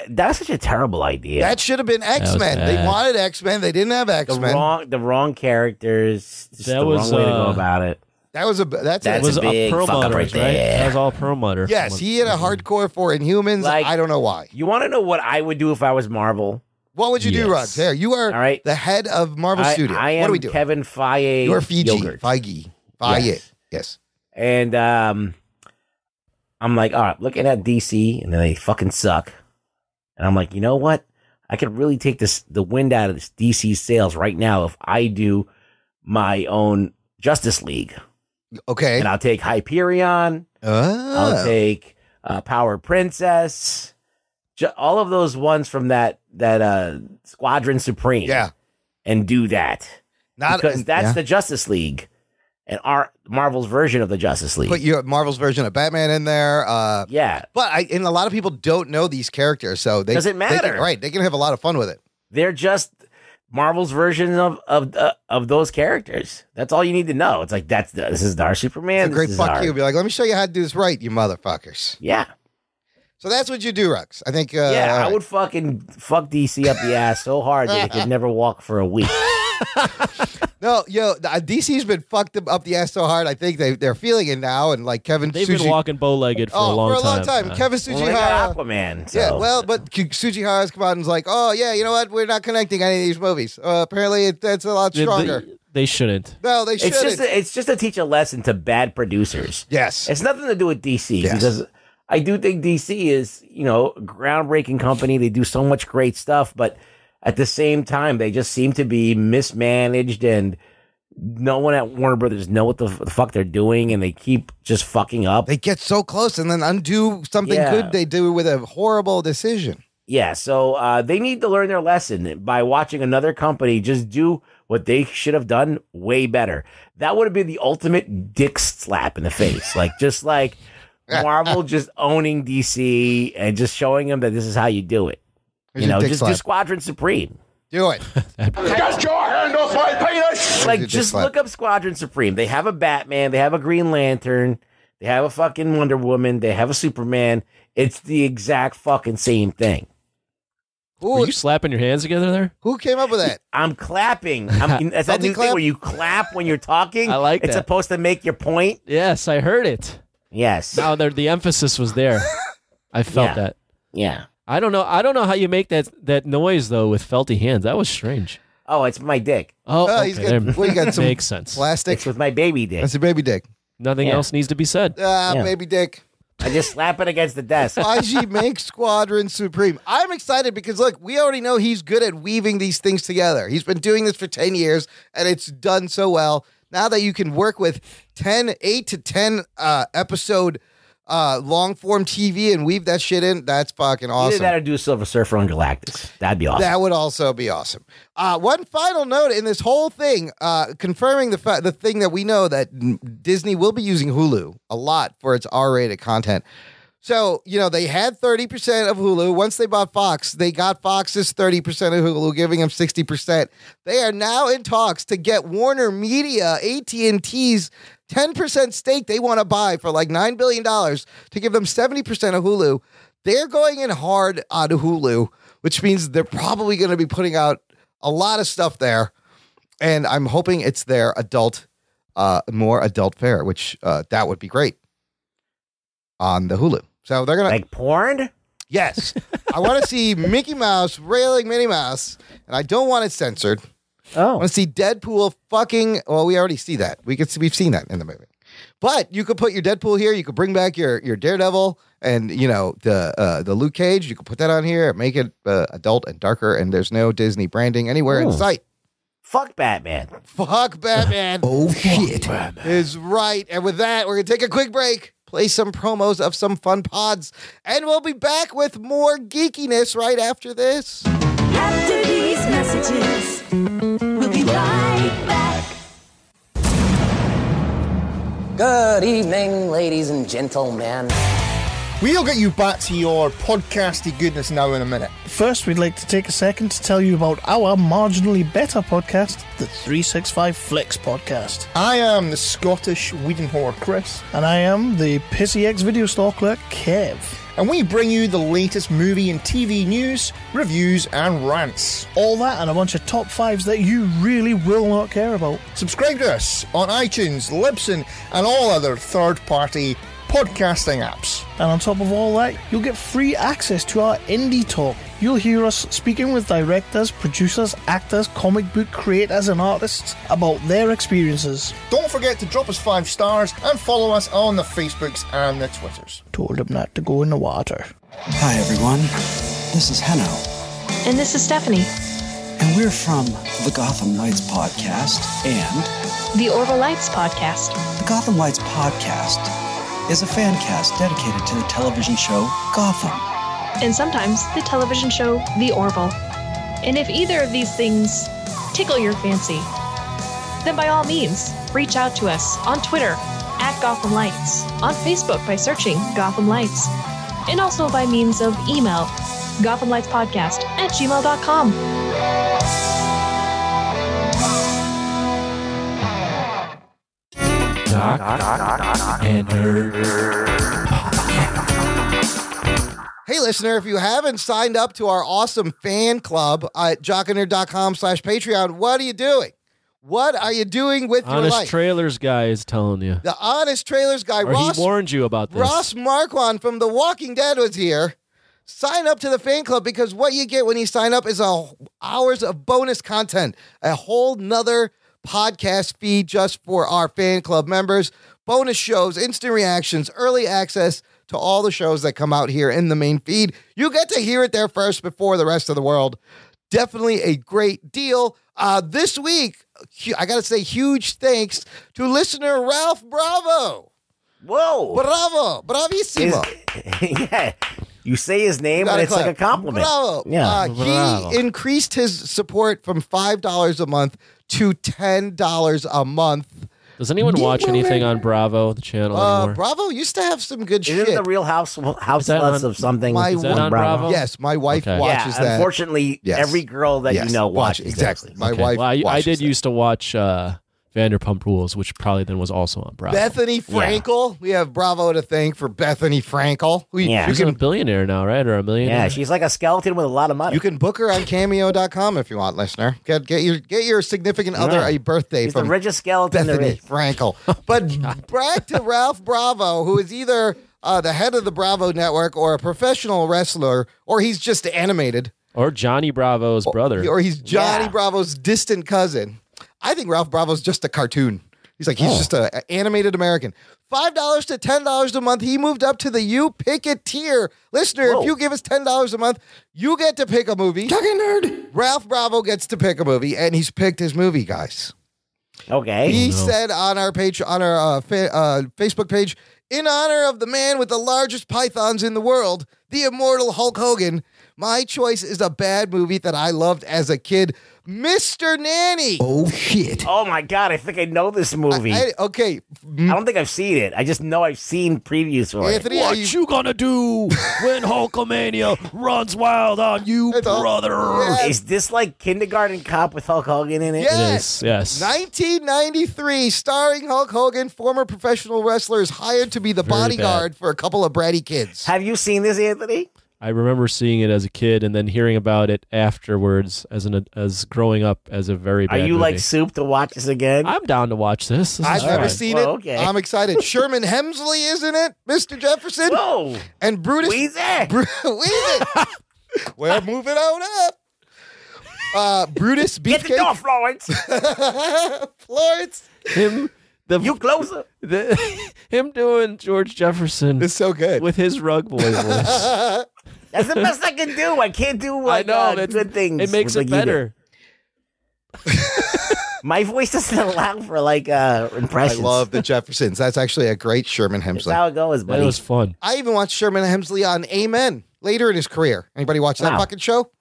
That's such a terrible idea. That should have been X-Men. They bad. wanted X-Men. They didn't have X-Men. the wrong characters. Just That the was, wrong way to go about it. That's That's It was a big Perlmutter, fuck up right? right there. That was all Perlmutter. yes, he had a hardcore for Inhumans. Like- I don't know why. You want to know what I would do if I was Marvel? What would you do, Yes. Rod? There, you are All right. the head of Marvel I Studios. am What do we do? Kevin Feige. You're Fiji. Yogurt. Feige. Yes. Yes. And I'm like, all right, looking at DC, and then they fucking suck. And I'm like, you know what? I could really take the wind out of this DC sails right now if I do my own Justice League. Okay. And I'll take Hyperion. I'll take Power Princess. All of those ones from that Squadron Supreme. Yeah. And do that. Because that's the Justice League. And our Marvel's version of the Justice League. Put your Marvel's version of Batman in there. Yeah. But and a lot of people don't know these characters, so they Doesn't matter. They can have a lot of fun with it. They're just Marvel's version of those characters. That's all you need to know. It's like this is our Superman. It's a great this is fuck our- you. Be like, let me show you how to do this right, you motherfuckers. Yeah. So that's what you do, Rex. I think. Yeah, all I right. would fucking fuck DC up the ass so hard that it could never walk for a week. No, DC's been fucked up the ass so hard. I think they're feeling it now, and like Kevin, They've been walking bow-legged for a long time. Kevin Well, they got Tsujihara. Aquaman. So. Yeah, well, but Tsujihara's come out and is like, oh yeah, you know what? We're not connecting any of these movies. Apparently, that's a lot stronger. They shouldn't. No, they shouldn't. It's just to teach a lesson to bad producers. Yes, It's nothing to do with DC Yes. because I do think DC is, a groundbreaking company. They do so much great stuff, but at the same time, they just seem to be mismanaged and no one at Warner Brothers know what the fuck they're doing, and they keep just fucking up. they get so close and then undo something Yeah. good they do with a horrible decision. Yeah, so they need to learn their lesson by watching another company just do what they should have done way better. That would have been the ultimate dick slap in the face. Just like Marvel just owning DC and just showing them that this is how you do it. Here's your dick Just slap. do Squadron Supreme. Do it. Get your hand off my penis! your Like, dick just slap. look up Squadron Supreme. They have a Batman. They have a Green Lantern. They have a fucking Wonder Woman. They have a Superman. It's the exact fucking same thing. Were you slapping your hands together there? Who came up with that? I'm clapping. That's that new thing where you clap when you're talking. I like It's that. supposed to make your point. Yes, I heard it. Yes. Now the emphasis was there. I felt Yeah. that. Yeah. I don't know how you make that noise though with felty hands. That was strange. Oh, it's my dick. Oh, okay. He's got, what, you got some Makes sense. plastic? It's with my baby dick. That's a baby dick. Nothing else needs to be said. Yeah. Baby dick. I just slap it against the desk. IG makes Squadron Supreme. I'm excited because, look, we already know he's good at weaving these things together. He's been doing this for 10 years, and it's done so well. Now that you can work with 8 to 10 episode long-form TV and weave that shit in, that's fucking awesome. Either that or do a Silver Surfer on Galactus. That'd be awesome. That would also be awesome. One final note in this whole thing, confirming the thing that we know that Disney will be using Hulu a lot for its R-rated content. So, they had 30% of Hulu. Once they bought Fox, they got Fox's 30% of Hulu, giving them 60%. They are now in talks to get Warner Media, AT&T's 10% stake they want to buy for like $9 billion to give them 70% of Hulu. They're going in hard on Hulu, which means they're probably going to be putting out a lot of stuff there. And I'm hoping it's their more adult fare, which that would be great on the Hulu. So they're going to... Like porn? Yes. I want to see Mickey Mouse railing Minnie Mouse, and I don't want it censored. I want to see Deadpool fucking... Well, we already see that. We've seen that in the movie. But you could put your Deadpool here. You could bring back your Daredevil and, the Luke Cage. You could put that on here, make it adult and darker, and there's no Disney branding anywhere in sight. Fuck Batman. Fuck Batman. Oh, shit. Is right. And with that, we're going to take a quick break, play some promos of some fun pods, and we'll be back with more geekiness right after this. After these messages, we'll be right back. Good evening, ladies and gentlemen. We'll get you back to your podcasty goodness now in a minute. First, we'd like to take a second to tell you about our marginally better podcast, the 365 Flicks podcast. I am the Scottish weeding whore, Chris. And I am the Pissy X video store clerk, Kev. And we bring you the latest movie and TV news, reviews, and rants. All that and a bunch of top fives that you really will not care about. Subscribe to us on iTunes, Libsyn, and all other third-party podcasting apps. And on top of all that, you'll get free access to our indie talk. You'll hear us speaking with directors, producers, actors, comic book creators, and artists about their experiences. Don't forget to drop us 5 stars and follow us on the Facebooks and the Twitters. Told him not to go in the water. Hi everyone, this is Henno. And this is Stephanie. And we're from the Gotham Lights podcast and the Orville Lights podcast. The Gotham Lights podcast is a fan cast dedicated to the television show Gotham. And sometimes the television show The Orville. And if either of these things tickle your fancy, then by all means, reach out to us on Twitter at Gotham Lights, on Facebook by searching Gotham Lights, and also by means of email, gothamlightspodcast@gmail.com. And Hey, listener, if you haven't signed up to our awesome fan club at jockandnerd.com/Patreon, what are you doing? What are you doing with your Honest life? Trailers guy is telling you. The Honest Trailers guy, Or Ross, he warned you about this. Ross Marquand from The Walking Dead was here. Sign up to the fan club because what you get when you sign up is hours of bonus content, a whole nother podcast feed just for our fan club members, bonus shows, instant reactions, early access to all the shows that come out here in the main feed. You get to hear it there first before the rest of the world. Definitely a great deal. This week, I got to say huge thanks to listener Ralph Bravo. Whoa. Bravo. Bravissimo. Yeah. You say his name, and it's like a compliment. Bravo. Yeah. He increased his support from $5 a month to $10 a month. Does anyone watch anything on Bravo, the channel anymore? Bravo used to have some good shit. Isn't the Real House that Plus on- of something? My Is that on Bravo? Yes, my wife watches that. Unfortunately, Yes. every girl that Yes, you know watch watches exactly. this. My Okay. wife Well, I watches did that. used to watch Vanderpump Rules, which probably then was also on Bravo. Bethany Frankel. We have Bravo to thank for Bethany Frankel. She's a billionaire now, right? Or a millionaire? Yeah, she's like a skeleton with a lot of money. You can book her on Cameo.com if you want, listener. Get your significant other a birthday She's from the richest skeleton there Bethany is. Frankel. But back to Ralph Bravo, who is either the head of the Bravo network or a professional wrestler, or he's just animated. Or Johnny Bravo's brother. Or he's Johnny Bravo's distant cousin. I think Ralph Bravo's just a cartoon. He's just an animated American. $5 to $10 a month. He moved up to the You Pick It tier. Listener, if you give us $10 a month, you get to pick a movie. Talking nerd. Ralph Bravo gets to pick a movie, and he's picked his movie, guys. Okay. He said on our page, on our Facebook page, in honor of the man with the largest pythons in the world, the immortal Hulk Hogan, my choice is a bad movie that I loved as a kid, Mr. Nanny. Oh, shit. Oh, my God. I think I know this movie. I don't think I've seen it. I just know I've seen previews for Anthony, it. What you gonna do when Hulkamania runs wild on you, brother? Yes. Is this like Kindergarten Cop with Hulk Hogan in it? Yes. It is, yes. 1993, starring Hulk Hogan, former professional wrestler is hired to be the bodyguard for a couple of bratty kids. Have you seen this, Anthony? I remember seeing it as a kid and then hearing about it afterwards as growing up as a very bad Are you movie. like soup to watch this again? I'm down to watch this. I've never seen it. Okay. I'm excited. Sherman Hemsley is in it, Mr. Jefferson. Whoa. And Brutus. Weezy. Weezy. We're moving on up. Brutus Beefcake. Get the door, Florence. Florence. You closer. Him doing George Jefferson is so good with his rug boy voice. That's the best I can do. I can't do like, good things. It makes like it better. My voice doesn't allow for impressions. I love the Jeffersons. That's actually a great Sherman Hemsley. That's how it goes, buddy. That was fun. I even watched Sherman Hemsley on Amen later in his career. Anybody watch that fucking show?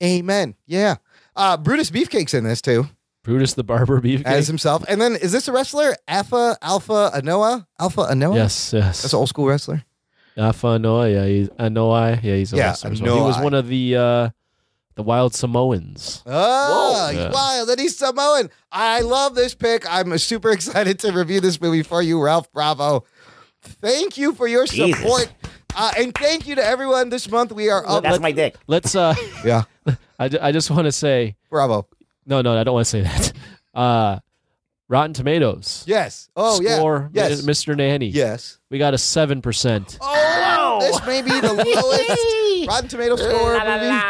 Amen. Yeah. Brutus Beefcake's in this too. Brutus the Barber Beefcake. As himself. And then is this a wrestler? Alpha Anoa? Yes. That's an old school wrestler. Alpha Anoa, he's a wrestler. as well. He was one of the Wild Samoans. Oh, he's wild. And he's Samoan. I love this pick. I'm super excited to review this movie for you, Ralph Bravo. Thank you for your support. And thank you to everyone this month. We are up. That's my dick. Let's yeah. I just want to say Bravo. No, I don't want to say that. Rotten Tomatoes. Yes. Oh, Score, yeah. Yes. Mr. Nanny. Yes. We got a 7%. Oh, this may be the lowest Rotten Tomato score movie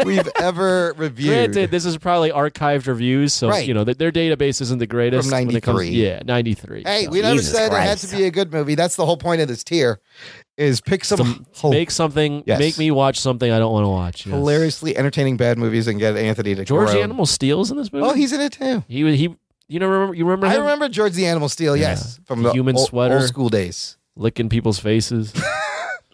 we've ever reviewed. Granted, this is probably archived reviews, so their database isn't the greatest. From 93. 93. Hey, we never said it had to be a good movie. That's the whole point of this tier. Is pick some make me watch something I don't want to watch. Yes. Hilariously entertaining bad movies and get Anthony to George grow. Animal Steele's in this movie. Oh, he's in it too. You remember him? I remember George the Animal Steel. Yes, from the human sweater, old school days, licking people's faces.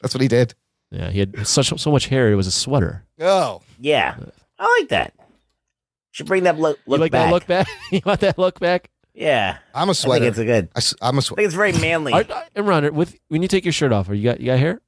That's what he did. Yeah, he had so much hair. It was a sweater. Oh, yeah, I like that. Should bring that look you like back. That look back? You want that look back? Yeah, I'm a sweater. I think it's I'm a I sweater. think it's very manly. Imran, when you take your shirt off, you got hair?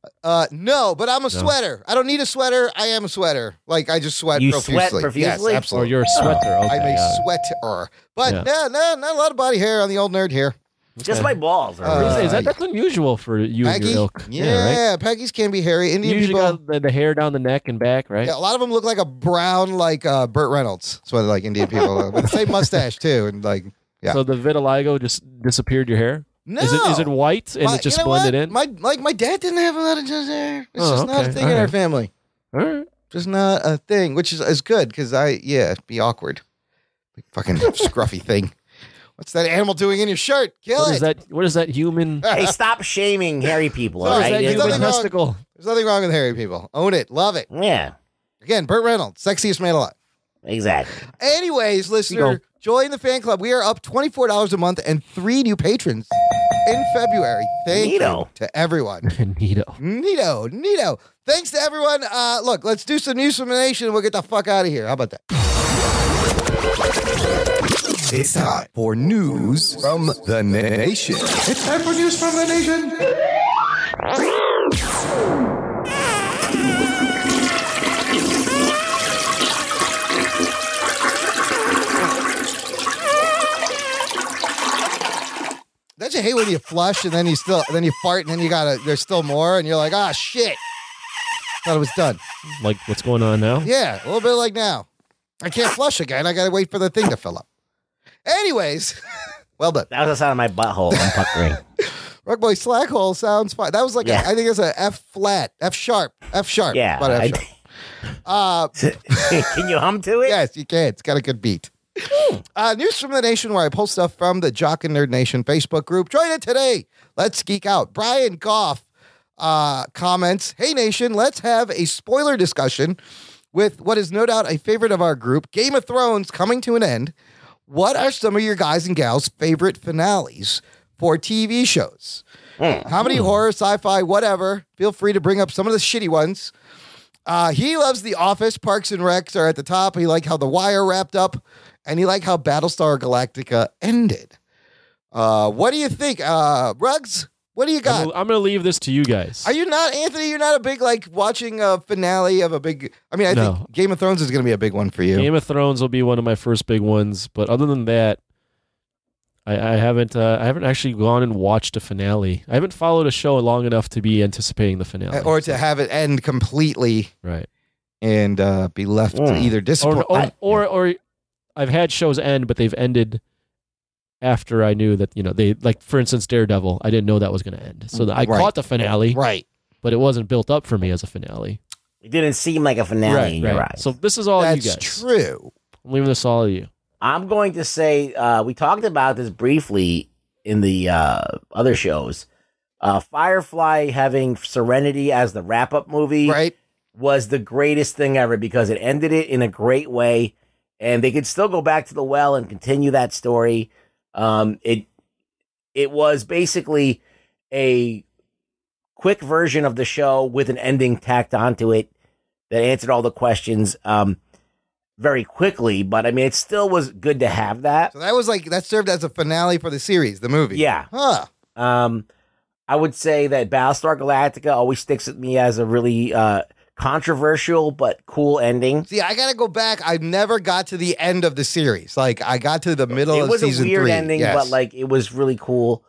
No, but I'm a sweater. I don't need a sweater. I am a sweater. Like I just sweat You profusely. sweat profusely? Yes, absolutely. Or you're a sweater. Okay, I'm a sweater. But no, not a lot of body hair on the old nerd here. Just my balls. That's unusual for you and Peggy? your ilk. Yeah, right? Peggy's can be hairy. Indian You usually people. got the hair down the neck and back, right? Yeah, a lot of them look like a brown, like Burt Reynolds. That's what like Indian people with the same mustache too, and like yeah. So the vitiligo just disappeared your hair? No, is it white and it just blended in? My dad didn't have a lot of just hair. It's just not a thing in our family. All right, just not a thing, which is good because it'd be awkward. Big fucking scruffy thing. What's that animal doing in your shirt? Kill it. What is that human? Hey, stop shaming hairy people. Sorry, All right? there's Human nothing wrong. testicle. There's nothing wrong with hairy people. Own it. Love it. Yeah, Again, Burt Reynolds, sexiest man alive. exactly. Anyways, listener, join the fan club. We are up $24 a month and 3 new patrons in February. Thank you to everyone. Neato. Thanks to everyone. Look, let's do some news from the nation and we'll get the fuck out of here. How about that? It's time for news from the nation. It's time for news from the nation. Don't you hate when you flush and then you fart and then there's still more and you're like, ah, shit. Thought it was done. Like what's going on now? Yeah, a little bit like now. I can't flush again. I got to wait for the thing to fill up. Anyways, well done. That was the sound of my butthole. I'm puckering. Rugboy Slackhole sounds fine. That was like, I think it's a F flat, F sharp. Yeah. About F sharp. Can you hum to it? Yes, you can. It's got a good beat. News from the nation, where I pull stuff from the Jock and Nerd Nation Facebook group. Join it today. Let's geek out. Brian Goff comments, "Hey nation, let's have a spoiler discussion with what is no doubt a favorite of our group, Game of Thrones coming to an end. What are some of your guys and gals' favorite finales for TV shows? Comedy, horror, sci-fi, whatever. Feel free to bring up some of the shitty ones. He loves The Office. Parks and Recs are at the top. He liked how The Wire wrapped up, and he liked how Battlestar Galactica ended. What do you think? Ruggs, what do you got? I'm going to leave this to you guys. Are you not, Anthony? You're not a big, like, watching a finale of a big... I mean, I think Game of Thrones is going to be a big one for you. Game of Thrones will be one of my first big ones, but other than that, I haven't actually gone and watched a finale. I haven't followed a show long enough to be anticipating the finale. Or to have it end completely. Right. And be left to either disappoint... Or I've had shows end, but they've ended... after I knew that, they, like, for instance, Daredevil, I didn't know that was going to end. So I caught the finale. Right. But it wasn't built up for me as a finale. It didn't seem like a finale in your eyes. So this is all you guys. That's true. I'm leaving this all to you. I'm going to say, we talked about this briefly in the other shows. Firefly having Serenity as the wrap-up movie was the greatest thing ever because it ended it in a great way. And they could still go back to the well and continue that story. It was basically a quick version of the show with an ending tacked onto it that answered all the questions very quickly, but I mean it still was good to have that. So that served as a finale for the series, the movie. Yeah. Huh. I would say that Battlestar Galactica always sticks with me as a really controversial but cool ending. See, I gotta go back. I never got to the end of the series. Like I got to the middle of season 3. It was a weird ending, but like it was really cool.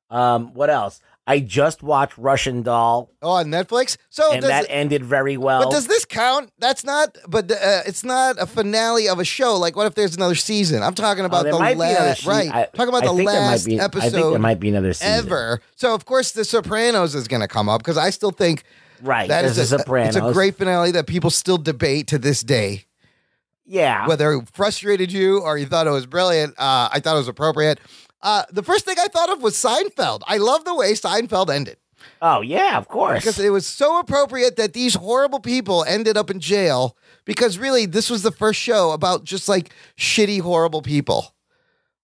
What else? I just watched Russian Doll. Oh, on Netflix. And that ended very well. But does this count? That's not. But it's not a finale of a show. Like, what if there's another season? I'm talking about the last. Right. Talking about the last episode. I think there might be another season ever. So of course, The Sopranos is going to come up because I still think. Right, that is The Sopranos. It's a great finale that people still debate to this day. Yeah. Whether it frustrated you or you thought it was brilliant, I thought it was appropriate. The first thing I thought of was Seinfeld. I love the way Seinfeld ended. Oh, yeah, of course. Because it was so appropriate that these horrible people ended up in jail because really this was the first show about just like shitty, horrible people.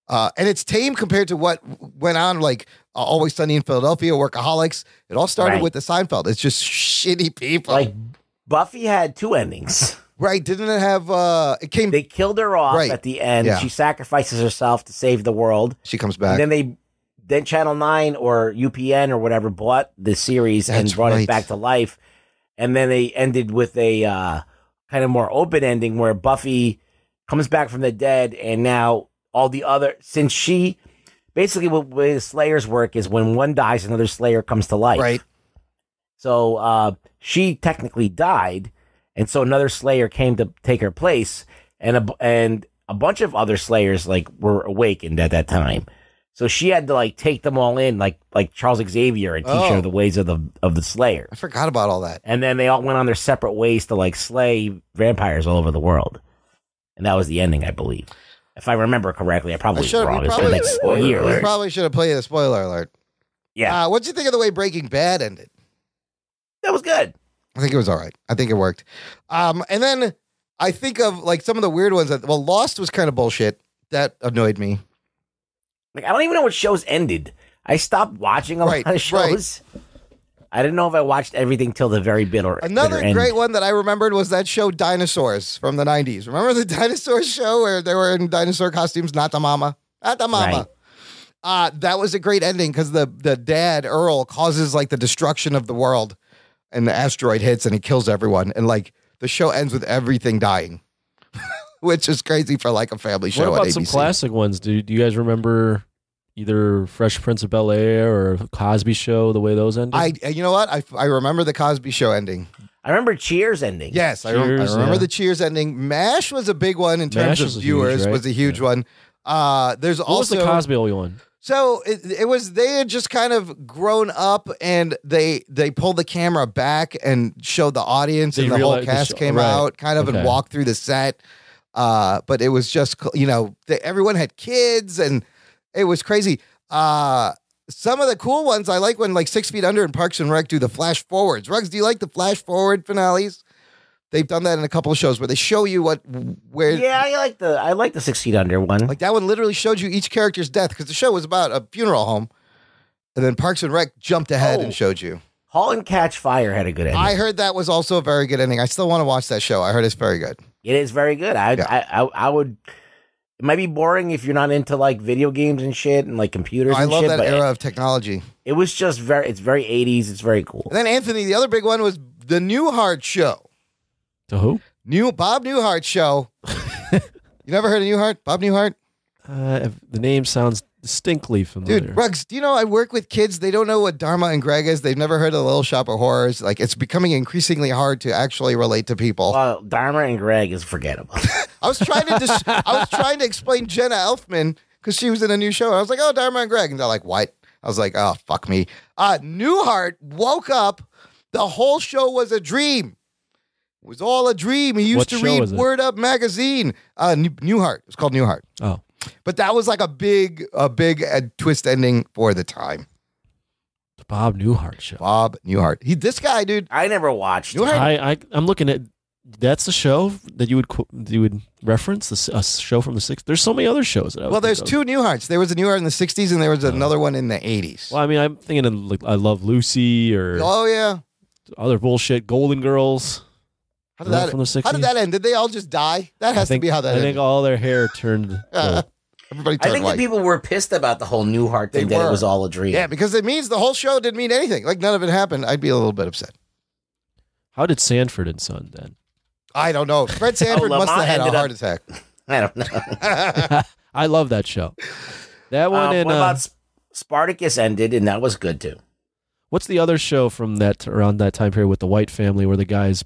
And it's tame compared to what went on, like Always Sunny in Philadelphia, Workaholics. It all started with the Seinfeld. It's just shitty people. Like Buffy had 2 endings. Right. Didn't it have, they killed her off at the end. Yeah. She sacrifices herself to save the world. She comes back. And then Channel 9 or UPN or whatever bought the series and brought it back to life. And then they ended with a kind of more open ending where Buffy comes back from the dead and now all the other, since she, basically what the Slayers work is when one dies, another Slayer comes to life. Right. So she technically died, and so another Slayer came to take her place, and a bunch of other Slayers like were awakened at that time. So she had to like take them all in, like Charles Xavier, and teach her the ways of the Slayer. I forgot about all that. And then they all went on their separate ways to like slay vampires all over the world, and that was the ending, I believe. If I remember correctly, I probably was wrong. It's been like years. We probably should have played a spoiler alert. Yeah. What'd you think of the way Breaking Bad ended? That was good. I think it was all right. I think it worked. And then I think of like some of the weird ones. Lost was kind of bullshit. That annoyed me. Like I don't even know what shows ended. I stopped watching a lot of shows. Right. I didn't know if I watched everything till the very bitter. Another great one that I remembered was that show Dinosaurs from the 90s. Remember the Dinosaurs show where they were in dinosaur costumes? Not the mama. That was a great ending because the dad, Earl, causes like the destruction of the world and the asteroid hits and he kills everyone. And like the show ends with everything dying, which is crazy for like a family show. What about at some ABC. classic ones? Do you guys remember either Fresh Prince of Bel-Air or Cosby Show, the way those ended? You know what? I remember the Cosby Show ending. I remember Cheers ending. Yes, I remember the Cheers ending. MASH was a big one in terms of viewers. Was a huge one. There's what also was the Cosby one? So it was they had just kind of grown up, and they pulled the camera back and showed the audience, and the whole cast came out kind of and walked through the set. But it was just, everyone had kids, and it was crazy. Some of the cool ones I like when like 6 Feet Under and Parks and Rec do the flash forwards. Ruggs, do you like the flash forward finales? They've done that in a couple of shows where they show you where. Yeah, I like the 6 Feet Under one. Like that one literally showed you each character's death because the show was about a funeral home, and then Parks and Rec jumped ahead and showed you. Halt and Catch Fire had a good ending. I heard that was also a very good ending. I still want to watch that show. I heard it's very good. It is very good. I would. It might be boring if you're not into like video games and shit and like computers. I and love shit, that but era of technology. It was just it's very 80s. It's very cool. And then Anthony, the other big one was the Newhart Show. To who? Bob Newhart Show. You never heard of Newhart? Bob Newhart? The name sounds distinctly familiar. Dude, Ruggs, do you know I work with kids? They don't know what Dharma and Greg is. They've never heard of Little Shop of Horrors. Like, it's becoming increasingly hard to actually relate to people. Well, Dharma and Greg is forgettable. I was trying to explain Jenna Elfman because she was in a new show. And I was like, oh, Dharma and Greg. And they're like, what? I was like, oh, fuck me. Newhart woke up. The whole show was a dream. It was all a dream. He used to read Word Up magazine. Newhart. It was called Newhart. Oh. But that was like a big twist ending for the time. The Bob Newhart Show. Bob Newhart. This guy, dude. I never watched. I'm looking at. That's the show that you would reference, a show from the 60s. There's so many other shows. There's two Newharts. There was a Newhart in the 60s, and there was another one in the 80s. Well, I mean, I'm thinking of like I Love Lucy or other bullshit. Golden Girls. How did that end? Did they all just die? That has to be how that ended. I think all their hair turned gold. Everybody turned I think white. the people were pissed about the whole Newhart thing, that it was all a dream. Yeah, because it means the whole show didn't mean anything. Like none of it happened. I'd be a little bit upset. How did Sanford and Son then? I don't know. Fred Sanford must have had a heart attack. I don't know. I love that show. That one and what about Spartacus ended, and that was good too. What's the other show from around that time period with the White family where the guy's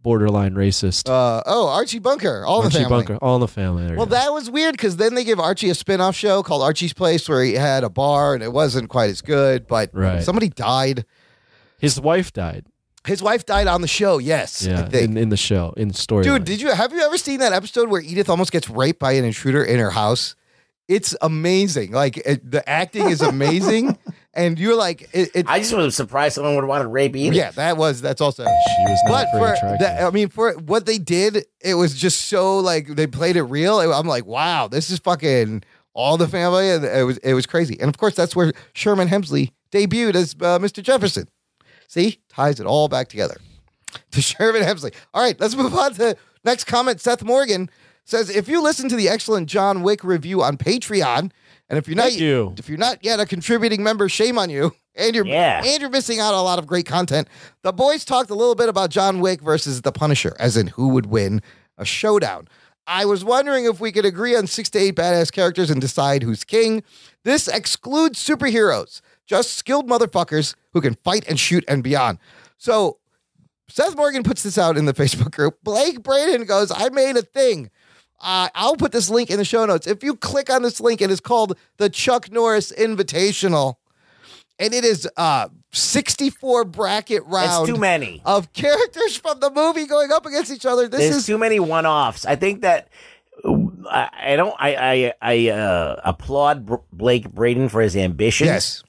borderline racist? Archie Bunker. All in the Family. All in the Family. Well, that was weird because then they give Archie a spin-off show called Archie's Place where he had a bar and it wasn't quite as good, but somebody died. His wife died. His wife died on the show, yes. Yeah, in the show, in the story. Dude, have you ever seen that episode where Edith almost gets raped by an intruder in her house? It's amazing. Like, the acting is amazing. And you're like... I just was surprised someone would want to rape Edith. Yeah, that's also... She was not very attractive. For what they did, it was just so, like, they played it real. I'm like, wow, this is fucking All the Family. And it was crazy. And, of course, that's where Sherman Hemsley debuted as Mr. Jefferson. See? Ties it all back together. To Sherman Hemsley. All right, let's move on to next comment. Seth Morgan says, if you listen to the excellent John Wick review on Patreon, and if you're not yet a contributing member, shame on you. And you're missing out on a lot of great content. The boys talked a little bit about John Wick versus The Punisher, as in who would win a showdown. I was wondering if we could agree on 6 to 8 badass characters and decide who's king. This excludes superheroes, just skilled motherfuckers who can fight and shoot and beyond. So Seth Morgan puts this out in the Facebook group. Blake Braden goes, I made a thing. I'll put this link in the show notes. If you click on this link, it is called the Chuck Norris Invitational. And it is 64 bracket round. It's too many. Of characters from the movie going up against each other. There's too many one-offs. I think that I applaud Blake Braden for his ambitions. Yes.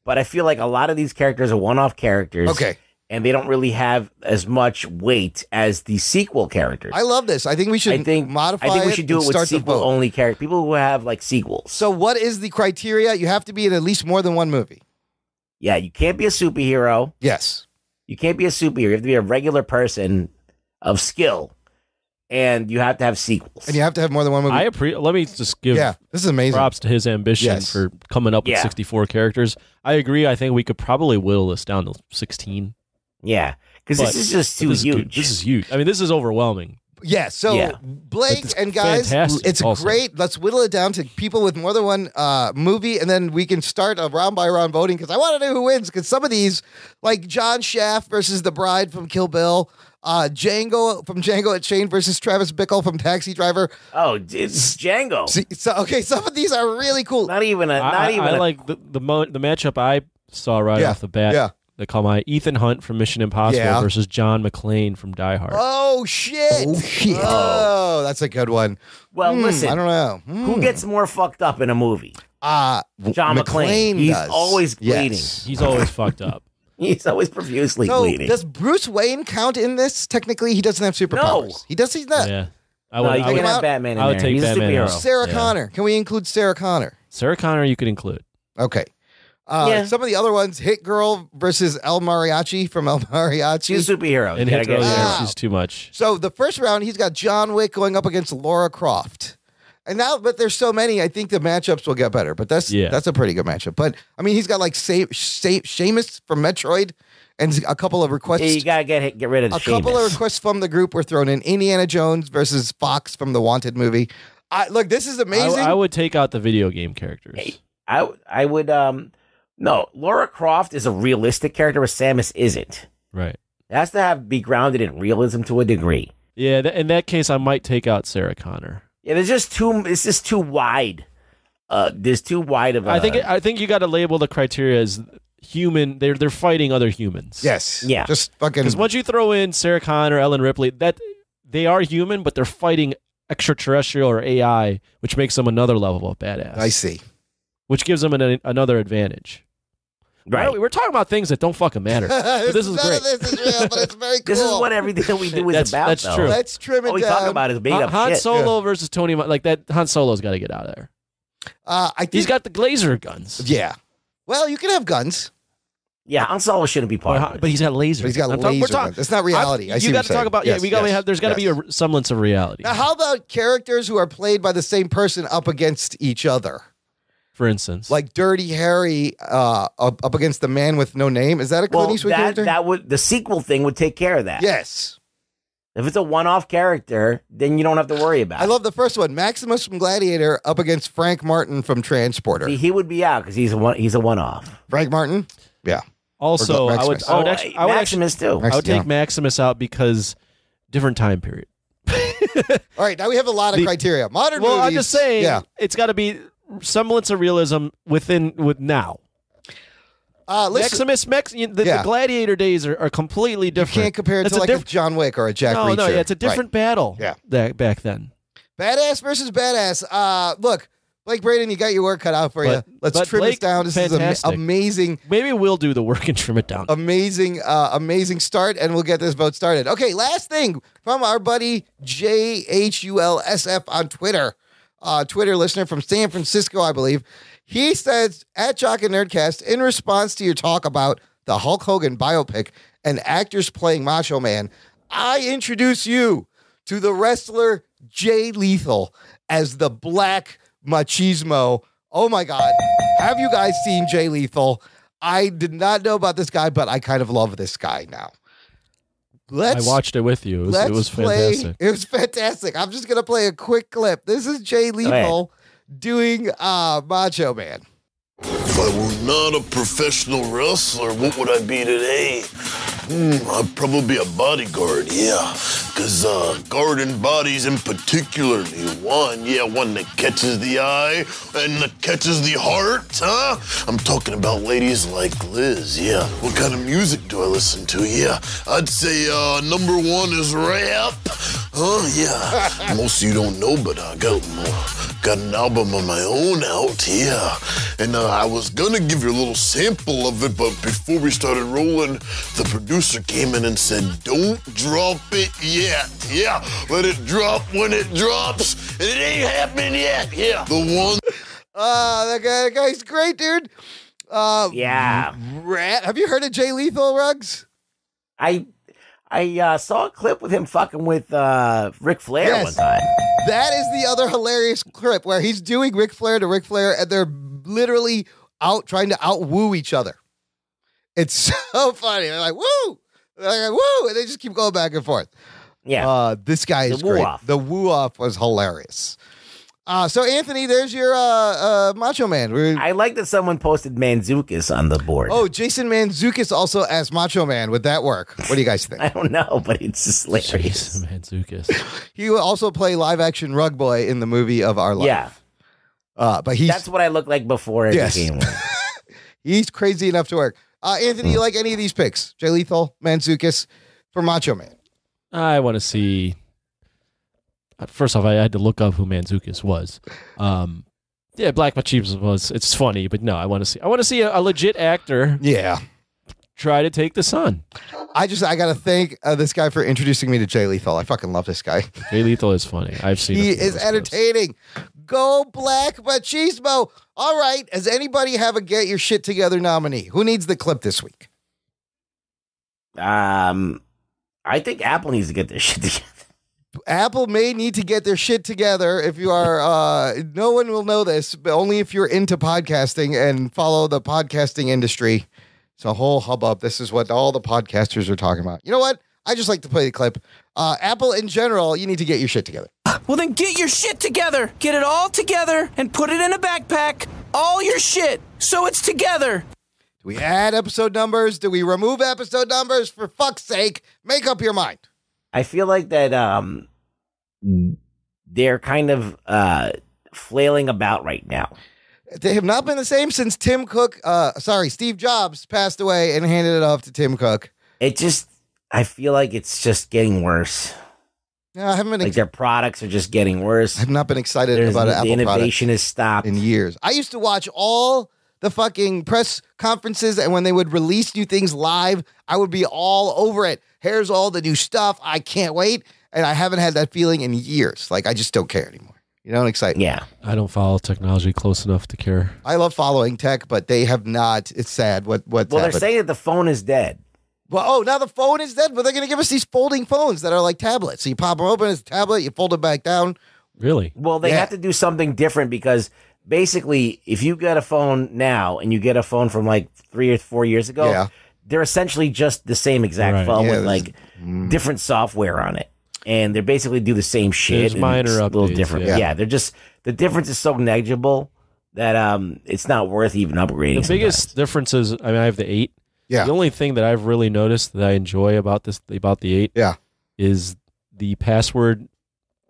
But I feel like a lot of these characters are one-off characters. Okay. And they don't really have as much weight as the sequel characters. I love this. I think we should modify it. I think we should do it with sequel-only characters. People who have, like, sequels. So what is the criteria? You have to be in at least more than one movie. Yeah, you can't be a superhero. Yes. You can't be a superhero. You have to be a regular person of skill. And you have to have sequels. And you have to have more than one movie. Let me just give this is amazing. Props to his ambition for coming up with 64 characters. I agree. I think we could probably whittle this down to 16. Yeah, because this is just too huge. This is huge. I mean, this is overwhelming. Yeah, so Yeah. Blake It's and guys, fantastic it's also. great. Let's whittle it down to people with more than one movie, and then we can start a round by round voting because I want to know who wins. Because some of these, like John Shaft versus the Bride from Kill Bill, Django from Django Unchained versus Travis Bickle from Taxi Driver. Oh, it's Django. Okay, some of these are really cool. Not even a. I like the matchup I saw right off the bat. Yeah. They call my Ethan Hunt from Mission Impossible Yeah. versus John McClane from Die Hard. Oh shit! Oh, that's a good one. Well, listen. I don't know Who gets more fucked up in a movie? John McClane. He's does. always bleeding. Yes. He's always fucked up. He's always profusely So bleeding. does Bruce Wayne count in this? Technically, he doesn't have superpowers. No. He does. He's not. Yeah. You can have Batman in I would there. take He's Batman a superhero. out. Sarah Yeah. Connor. Can we include Sarah Connor? Sarah Connor, you could include. Okay. Yeah. Some of the other ones: Hit Girl versus El Mariachi from El Mariachi. She's a superhero. And You gotta Hit Girl, get- yeah, she's too much. So the first round, he's got John Wick going up against Laura Croft. And now, but there's so many, I think the matchups will get better. But that's a pretty good matchup. But I mean, he's got like Seamus from Metroid, and a couple of requests. Yeah, you gotta get rid of the a couple of Seamus. requests from the group were thrown in. Indiana Jones versus Fox from the Wanted movie. Look, this is amazing. I would take out the video game characters. I would no, Laura Croft is a realistic character, but Samus isn't. Right. It has to be grounded in realism to a degree. Yeah, in that case, I might take out Sarah Connor. Yeah, it's just too wide. There's too wide of a... I think you got to label the criteria as human. They're fighting other humans. Yes. Yeah. Just fucking. Because once you throw in Sarah Connor, Ellen Ripley, that they are human, but they're fighting extraterrestrial or AI, which makes them another level of badass. I see. Which gives them another advantage. Right. We're talking about things that don't fucking matter. But this is None great. of this is real, but it's very cool. This is what everything that we do is about, That's though. true. Let's trim it All we down. talk about is made up Han shit. Solo versus Tony, like that. Han Solo's got to get out of there. I think He's got the laser guns. Yeah. Well, you can have guns. Yeah, Han Solo shouldn't be part of it. But he's got lasers. But he's got laser guns. It's not reality. I see You what got to you're talk about. saying. Yeah, we got to have. There's got to be a semblance of reality. Now, how about characters who are played by the same person up against each other? For instance, Like Dirty Harry up against the Man with No Name. Is that a Clint Eastwood character? that would the sequel thing would take care of that. Yes. If it's a one-off character, then you don't have to worry about I it. love the first one. Maximus from Gladiator up against Frank Martin from Transporter. See, he would be out because he's a one-off. Frank Martin? Yeah. also, Or I would Maximus. Maximus too. I would take Yeah. Maximus out because different time period. All right, now we have a lot of criteria. Modern Well, movies. I'm just saying, Yeah. it's got to be semblance of realism with now. Listen, The Gladiator days are completely different. you can't compare it That's to like a diff- John Wick or a Jack Reacher. No, yeah, it's a different battle. Yeah. Back then. Badass versus badass. Look, Blake Braden, you got your work cut out for you. Let's trim this Blake, down. This is fantastic. amazing. Maybe we'll do the work and trim it down. Amazing start, and we'll get this vote started. Okay, last thing from our buddy JHULSF on Twitter. Twitter listener from San Francisco, I believe. He says, at Jock and Nerdcast, in response to your talk about the Hulk Hogan biopic and actors playing Macho Man, I introduce you to the wrestler Jay Lethal as the Black Machismo. Oh my God. Have you guys seen Jay Lethal? I did not know about this guy, but I kind of love this guy now. I watched it with you. It was fantastic. It was fantastic. I'm just going to play a quick clip. This is Jay Lethal doing Macho Man. If I were not a professional wrestler, what would I be today? I'd probably be a bodyguard, yeah. Because guarding bodies in particularly one that catches the eye and that catches the heart, huh? I'm talking about ladies like Liz, yeah. What kind of music do I listen to? Yeah, I'd say number one is rap, huh? Yeah. Most of you don't know, but I got an album of my own out, yeah. And I was gonna give you a little sample of it, but before we started rolling, the producer came in and said, don't drop it yet. Yeah, let it drop when it drops, and it ain't happening yet. Yeah, the one. That guy's great, dude. Yeah. Have you heard of Jay Lethal, Ruggs? I saw a clip with him fucking with Ric Flair one time. That is the other hilarious clip where he's doing Ric Flair to Ric Flair, and they're literally trying to out-woo each other. It's so funny. They're like, woo! They're like, woo! And they just keep going back and forth. Yeah. This guy is great. woo-off. The woo-off was hilarious. So, Anthony, there's your Macho Man. I like that someone posted Manzukis on the board. Oh, Jason Mantzoukas also as Macho Man. Would that work? What do you guys think? I don't know, but it's just hilarious. Jason Mantzoukas. He will also play live-action Rug Boy in the movie of our life. Yeah. But That's what I looked like before it Yes. became one. He's crazy enough to work. Anthony, you like any of these picks? Jay Lethal, Mantzoukas for Macho Man? I want to see. First off, I had to look up who Mantzoukas was. Yeah, Black Machismo was. It's funny, but no, I want to see a legit actor. Yeah. Try to take the sun. I got to thank this guy for introducing me to Jay Lethal. I fucking love this guy. Jay Lethal is funny. I've seen. He a few is of his clips. entertaining. Go Black Machismo. All right. Does anybody have a Get Your Shit Together nominee? Who needs the clip this week? I think Apple needs to get their shit together. Apple may need to get their shit together if you are, no one will know this, but only if you're into podcasting and follow the podcasting industry. It's a whole hubbub. This is what all the podcasters are talking about. You know what? I just like to play the clip. Apple in general, you need to get your shit together. Well, then get your shit together. Get it all together and put it in a backpack. All your shit. So it's together. Do we add episode numbers? Do we remove episode numbers? For fuck's sake, make up your mind. I feel like that they're kind of flailing about right now. They have not been the same since Steve Jobs passed away and handed it off to Tim Cook. I feel like it's just getting worse. Yeah, I haven't been their products are just getting worse. I've not been excited about Apple the innovation products has stopped in years. I used to watch all the fucking press conferences, and when they would release new things live, I would be all over it. Here's all the new stuff. I can't wait. And I haven't had that feeling in years. Like, I just don't care anymore. You don't excite me. Yeah. I don't follow technology close enough to care. I love following tech, but they have not. It's sad what's happened. They're saying that the phone is dead. Well, now the phone is dead, but they're going to give us these folding phones that are like tablets. So you pop them open as a tablet, you fold it back down. Really? Well, they have to do something different because basically, if you get a phone now and you get a phone from like 3 or 4 years ago, they're essentially just the same exact phone with like different software on it. And they basically do the same shit. There's minor it's updates. A little different. Yeah. Yeah, they're just, the difference is so negligible that it's not worth even upgrading. The biggest difference is, I have the 8. Yeah. The only thing that I've really noticed that I enjoy about the 8 is the password.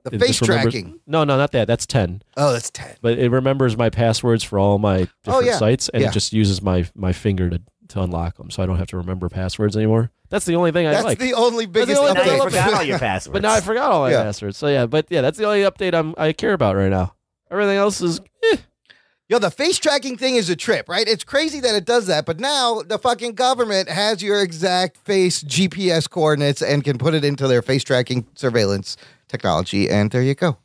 The It face just remembers- tracking. No, not that. That's 10. Oh, that's 10. But it remembers my passwords for all my different sites, and it just uses my finger to unlock them, so I don't have to remember passwords anymore. That's the only thing I like. That's the only biggest Now update. you forgot all your passwords. But now I forgot all my passwords. So that's the only update I care about right now. Everything else is Yo, the face tracking thing is a trip, right? It's crazy that it does that, but now the fucking government has your exact face GPS coordinates and can put it into their face tracking surveillance technology, and there you go.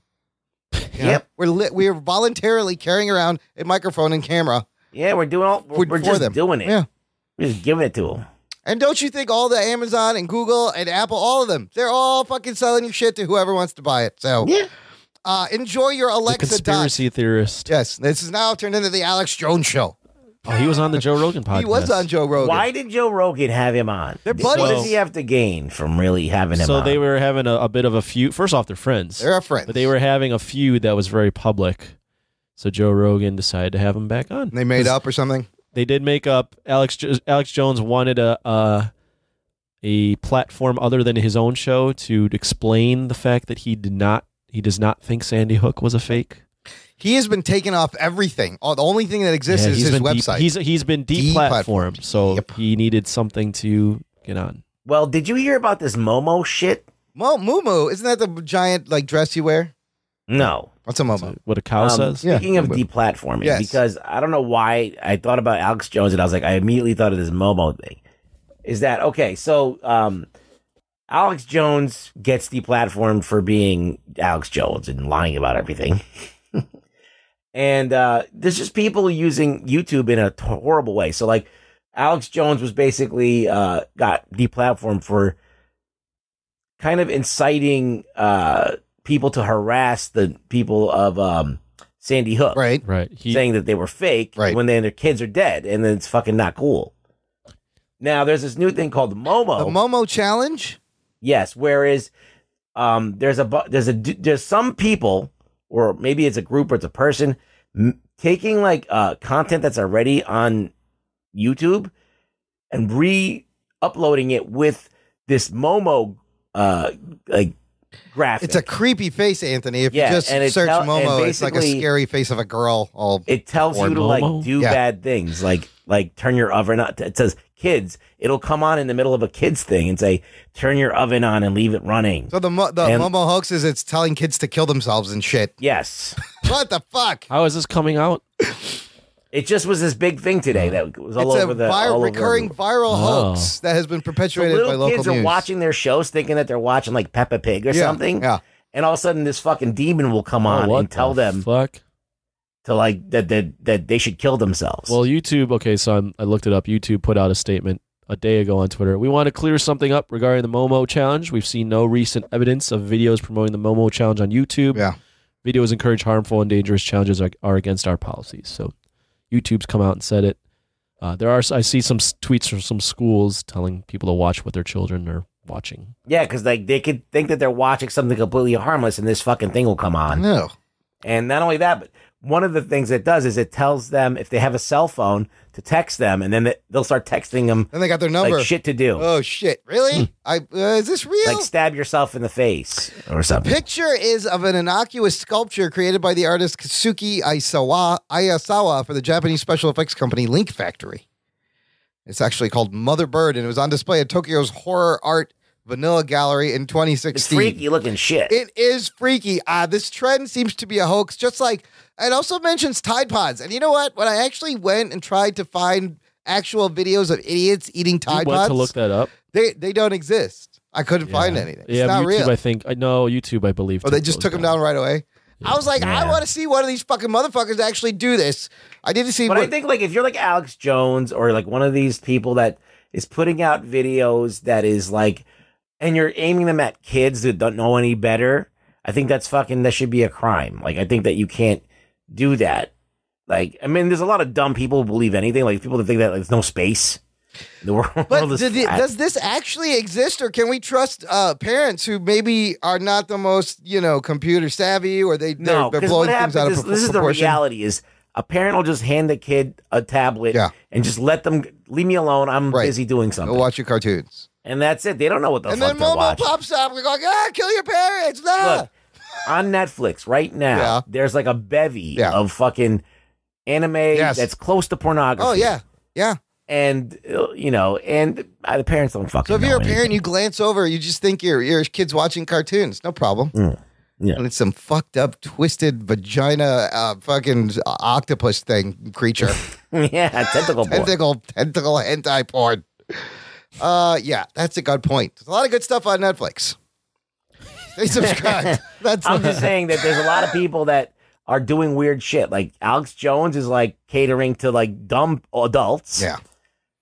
Yep. We're voluntarily carrying around a microphone and camera. Yeah, we're doing we're just them. doing it. Yeah. We're just giving it to them. And don't you think all the Amazon and Google and Apple, all of them, they're all fucking selling your shit to whoever wants to buy it. So enjoy your the Alexa conspiracy theorist. Yes, this is now turned into the Alex Jones show. Oh, he was on the Joe Rogan podcast. He was on Joe Rogan. Why did Joe Rogan have him on? They're What buddies. does he have to gain from really having him So on? they were having a bit of a feud. First off, they're friends. They're friends. But they were having a feud that was very public. So Joe Rogan decided to have him back on. They made up or something? They did make up. Alex Jones wanted a platform other than his own show to explain the fact that he does not think Sandy Hook was a fake. He has been taken off everything. The only thing that exists is his website. He's been deplatformed, so he needed something to get on. Well, did you hear about this Momo shit? Moo, isn't that the giant like dress you wear? No. What's a Momo? What a cow says? Speaking of deplatforming, because I don't know why I thought about Alex Jones and I was like, I immediately thought of this Momo thing. Is that, okay, so Alex Jones gets deplatformed for being Alex Jones and lying about everything. And there's just people using YouTube in a horrible way. So, like, Alex Jones was basically got deplatformed for kind of inciting people to harass the people of Sandy Hook. Right. Saying that they were fake when their kids are dead. And then it's fucking not cool. Now, there's this new thing called Momo. The Momo Challenge? Yes, whereas there's some people, or maybe it's a group or it's a person taking like content that's already on YouTube and re-uploading it with this Momo like graphic. It's a creepy face, Anthony. If you just search Momo, it's like a scary face of a girl. It tells you to like do bad things, like turn your oven on. It says kids. It'll come on in the middle of a kids thing and say turn your oven on and leave it running. So the Momo hoax is it's telling kids to kill themselves and shit. Yes. What the fuck? How is this coming out? It just was this big thing today that was all over the recurring viral hoax that has been perpetuated by local kids news. are watching their shows thinking that they're watching like Peppa Pig or something. Yeah. And all of a sudden this fucking demon will come on and tell them to like that they should kill themselves. Well, YouTube, okay, so I looked it up. YouTube put out a statement a day ago on Twitter. We want to clear something up regarding the Momo challenge. We've seen no recent evidence of videos promoting the Momo challenge on YouTube. Yeah. Videos encourage harmful and dangerous challenges are against our policies. So YouTube's come out and said it. I see some tweets from some schools telling people to watch what their children are watching. Yeah, because like they could think that they're watching something completely harmless, and this fucking thing will come on. No. And not only that, but one of the things it does is it tells them if they have a cell phone to text them, and then they'll start texting them. Then they got their number. Like shit to do. Oh shit! Really? Is this real? Like stab yourself in the face or something. The picture is of an innocuous sculpture created by the artist Kazuki Ayasawa for the Japanese special effects company Link Factory. It's actually called Mother Bird, and it was on display at Tokyo's Horror Art Vanilla Gallery in 2016. It's freaky looking shit. It is freaky. This trend seems to be a hoax, just like it also mentions Tide Pods. And you know what? When I actually went and tried to find actual videos of idiots eating Tide Pods, to look that up. They don't exist. I couldn't find anything. It's not YouTube, real. I think. I know YouTube, I believe. Oh, they just took them down right away? I was like, I want to see one of these fucking motherfuckers actually do this. I didn't see. But I think like if you're like Alex Jones or like one of these people that is putting out videos that is like, and you're aiming them at kids that don't know any better, I think that should be a crime. Like, I think that you can't do that. Like, I mean, there's a lot of dumb people who believe anything. Like people that think that like, there's no space. The world is flat. Does this actually exist, or can we trust parents who maybe are not the most, computer savvy, or they're blowing things out of proportion? This is the reality: is a parent will just hand the kid a tablet and just leave me alone. I'm busy doing something. Go watch your cartoons, and that's it. They don't know what the fuck they're watching. And then Momo pops up. We're going, kill your parents! Nah. Look, on Netflix right now, there's like a bevy of fucking anime that's close to pornography. Oh yeah. And the parents don't fucking. So if you're a know parent, anything. you glance over, you just think your kid's watching cartoons. No problem. Yeah. And it's some fucked up, twisted vagina, fucking octopus creature. Yeah, tentacle porn. Tentacle hentai porn. Yeah, that's a good point. There's a lot of good stuff on Netflix. Stay subscribed. I'm just saying that there's a lot of people that are doing weird shit. Like Alex Jones is like catering to like dumb adults. Yeah.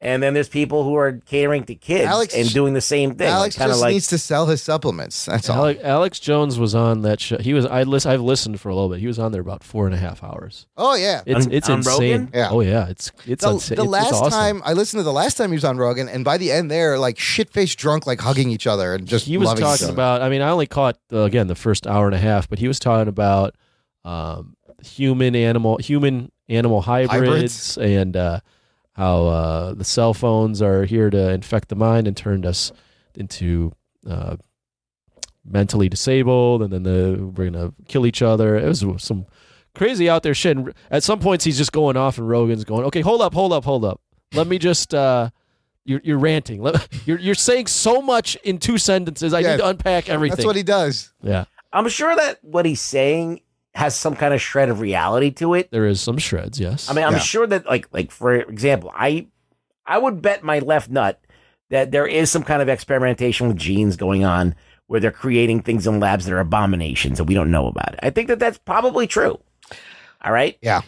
And then there's people who are catering to kids and doing the same thing. Alex kind of just like needs to sell his supplements. That's all. Alex Jones was on that show. I've listened for a little bit. He was on there about 4.5 hours. Oh yeah, it's on insane. Rogan? Yeah. Oh yeah, it's insane. The last awesome. time I listened to the last time he was on Rogan, and by the end they're like shit faced drunk, like hugging each other and just he was loving each talking other. about. I mean, I only caught again the first hour and a half, but he was talking about human animal hybrids and how the cell phones are here to infect the mind and turned us into mentally disabled, and then we're gonna kill each other. It was some crazy out there shit. And at some points, he's just going off, and Rogan's going, "Okay, hold up. Let me just." You're ranting. You're saying so much in 2 sentences. I need to unpack everything. That's what he does. Yeah, I'm sure that what he's saying has some kind of shred of reality to it. There is some shreds, yes. I mean, I'm sure that, like for example, I would bet my left nut that there is some kind of experimentation with genes going on where they're creating things in labs that are abominations and we don't know about it. I think that that's probably true. All right? Yeah.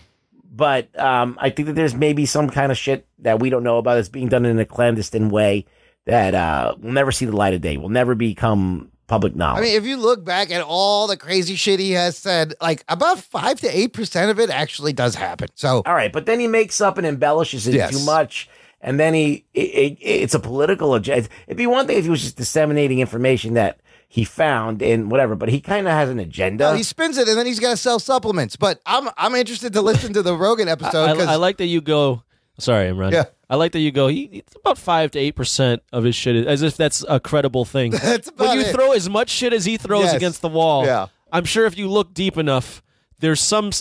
But I think that there's maybe some kind of shit that we don't know about that's being done in a clandestine way that will never see the light of day, will never become public knowledge. I mean, if you look back at all the crazy shit he has said, like about 5 to 8% of it actually does happen. So, all right, but then he makes up and embellishes it too much, and then it's a political agenda. It'd be one thing if he was just disseminating information that he found and whatever, but he kind of has an agenda. No, he spins it and then he's got to sell supplements. But I'm interested to listen to the Rogan episode. I like that you go. Sorry, Imran. Yeah. I like that you go. It's about 5 to 8% of his shit, as if that's a credible thing. That's about when you it. throw as much shit as he throws Yes. against the wall. Yeah. I'm sure if you look deep enough, there's some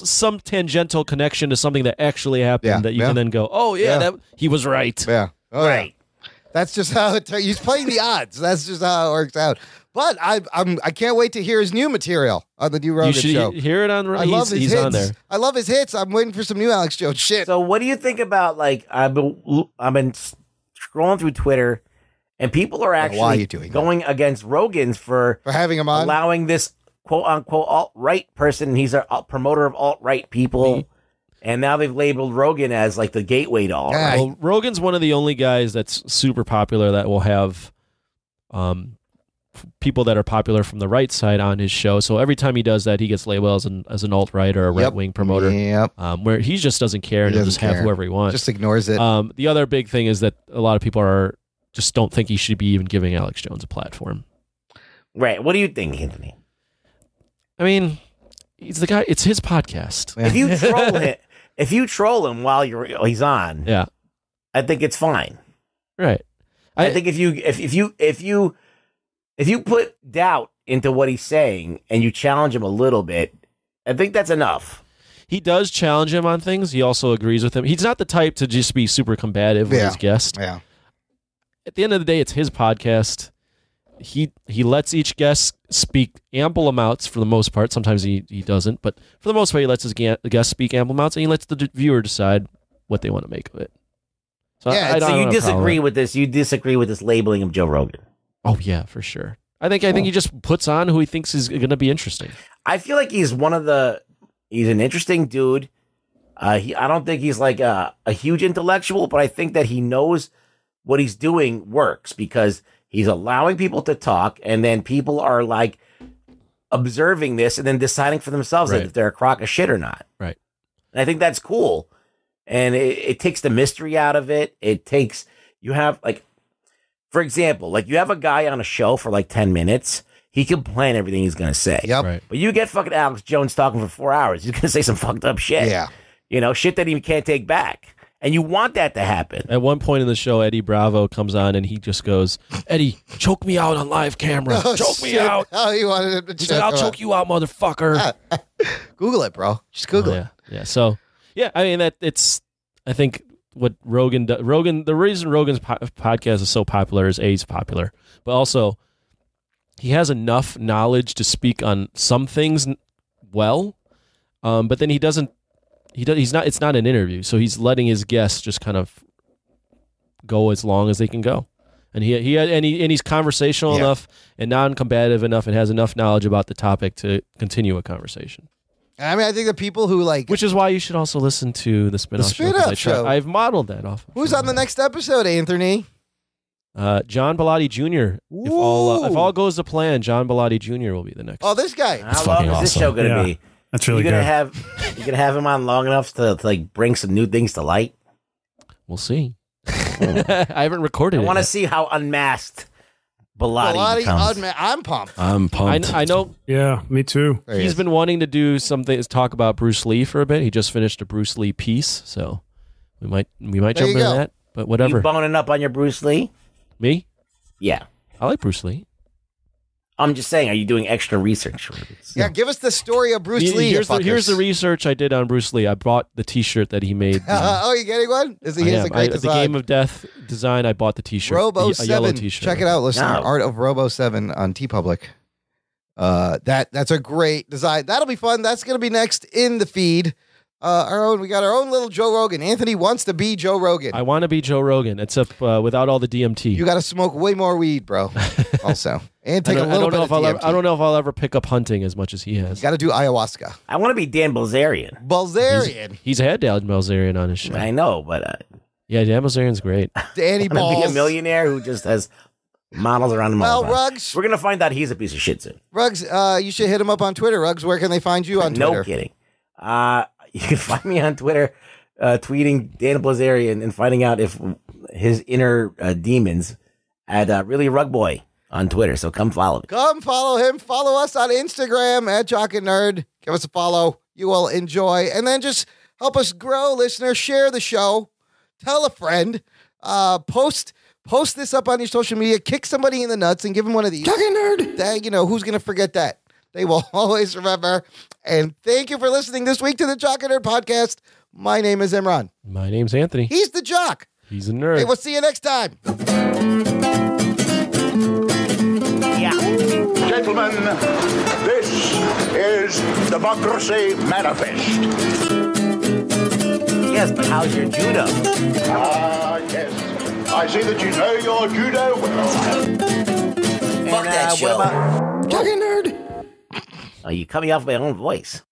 tangential connection to something that actually happened that you can then go, oh yeah, that he was right. Yeah. Oh, right. Yeah. That's just how he's playing the odds. That's just how it works out. But I can't wait to hear his new material on the new Rogan You should show. hear it on. I love his he's hits. on there. I love his hits. I'm waiting for some new Alex Jones shit. So what do you think about, like, I've been scrolling through Twitter and people are actually why are you doing going against Rogan for having him on, allowing this quote unquote alt-right person. He's a promoter of alt-right people. And now they've labeled Rogan as like the gateway to alt-right. Well, Rogan's one of the only guys that's super popular that will have people that are popular from the right side on his show. So every time he does that, he gets labeled as an alt-right or a right-wing promoter. Yep. Where he just doesn't care and he'll just have whoever he wants. Just ignores it. The other big thing is that a lot of people just don't think he should be even giving Alex Jones a platform. Right. What do you think, Anthony? I mean, he's the guy. It's his podcast. If you troll him while he's on, yeah, I think it's fine. Right. I think if you put doubt into what he's saying and you challenge him a little bit, I think that's enough. He does challenge him on things. He also agrees with him. He's not the type to just be super combative with his guest. Yeah. At the end of the day, it's his podcast. He lets each guest speak ample amounts for the most part. Sometimes he doesn't, but for the most part, he lets his guest speak ample amounts, and he lets the viewer decide what they want to make of it. So Yeah, so you disagree with this? You disagree with this labeling of Joe Rogan? Oh yeah, for sure. I think he just puts on who he thinks is going to be interesting. I feel like he's he's an interesting dude. I don't think he's like a huge intellectual, but I think that he knows what he's doing works because he's allowing people to talk, and then people are like observing this and then deciding for themselves if they're a crock of shit or not. Right. And I think that's cool. And it takes the mystery out of it. You have like, for example, like you have a guy on a show for like 10 minutes. He can plan everything he's going to say. Yep. Right. But you get fucking Alex Jones talking for 4 hours. He's going to say some fucked up shit. Yeah. Shit that he can't take back. And you want that to happen. At one point in the show, Eddie Bravo comes on and he just goes, "Eddie, choke me out on live camera. Oh, choke me shit. out." Oh, he wanted him to He's like, "I'll choke you out, motherfucker." Google it, bro. Just Google it. Yeah. So, yeah, I mean I think what Rogan does. The reason Rogan's podcast is so popular is he's popular, but also he has enough knowledge to speak on some things well, but then he doesn't. He's not. It's not an interview, so he's letting his guests just kind of go as long as they can go, and he's conversational enough and non-combative enough, and has enough knowledge about the topic to continue a conversation. I mean, I think the people who like, which is why you should also listen to the spin-off show. I've modeled that off. Who's on the next episode, Anthony? John Bellotti Jr. If all goes to plan, John Bellotti Jr. will be the next. Oh, this guy. How long is this show going to be? That's really you're good. You're gonna have him on long enough to like bring some new things to light. We'll see. I haven't recorded. I want to see how unmasked Bellotti becomes. I'm pumped. I'm pumped. I know. Yeah, me too. He's been wanting to do something. Talk about Bruce Lee for a bit. He just finished a Bruce Lee piece, so we might jump into that. But whatever. You boning up on your Bruce Lee? Me? Yeah, I like Bruce Lee. I'm just saying, are you doing extra research? Yeah, give us the story of Bruce Lee. Here's the research I did on Bruce Lee. I bought the T-shirt that he made. Oh, you getting one? He has a great design. The Game of Death design. I bought the T-shirt. Robo a yellow 7. T-shirt. Check it out, listener. Art of Robo 7 on TeePublic. That's a great design. That'll be fun. That's gonna be next in the feed. We got our own little Joe Rogan. Anthony wants to be Joe Rogan. I want to be Joe Rogan, except without all the DMT. You got to smoke way more weed, bro. Also, and take a little bit of DMT. I don't know if I'll ever pick up hunting as much as he has. You got to do ayahuasca. I want to be Dan Bilzerian. Bilzerian. He's had Dan Bilzerian on his show. I know, but yeah, Dan Bilzerian's great. Danny Balls. Be a millionaire who just has models around him all the time. Rugs. We're gonna find out he's a piece of shit soon. Rugs, you should hit him up on Twitter. Rugs, where can they find you on Twitter? No kidding. You can find me on Twitter, tweeting Dan Bilzerian and finding out if his inner demons at Really Rug Boy on Twitter. So come follow me. Come follow him. Follow us on Instagram at Jock and Nerd. Give us a follow. You will enjoy. And then just help us grow, listener. Share the show. Tell a friend. Post this up on your social media. Kick somebody in the nuts and give them one of these. Jock and Nerd. That, who's going to forget that? They will always remember. And thank you for listening this week to the Jock and Nerd podcast. My name is Imran. My name's Anthony. He's the Jock. He's a nerd. Hey, we'll see you next time. Yeah. Gentlemen, this is Democracy Manifest. Yes, but how's your judo? Yes. I see that you know your judo well. Fuck that show. What about... Jock and Nerd. Oh, you cut me off with my own voice.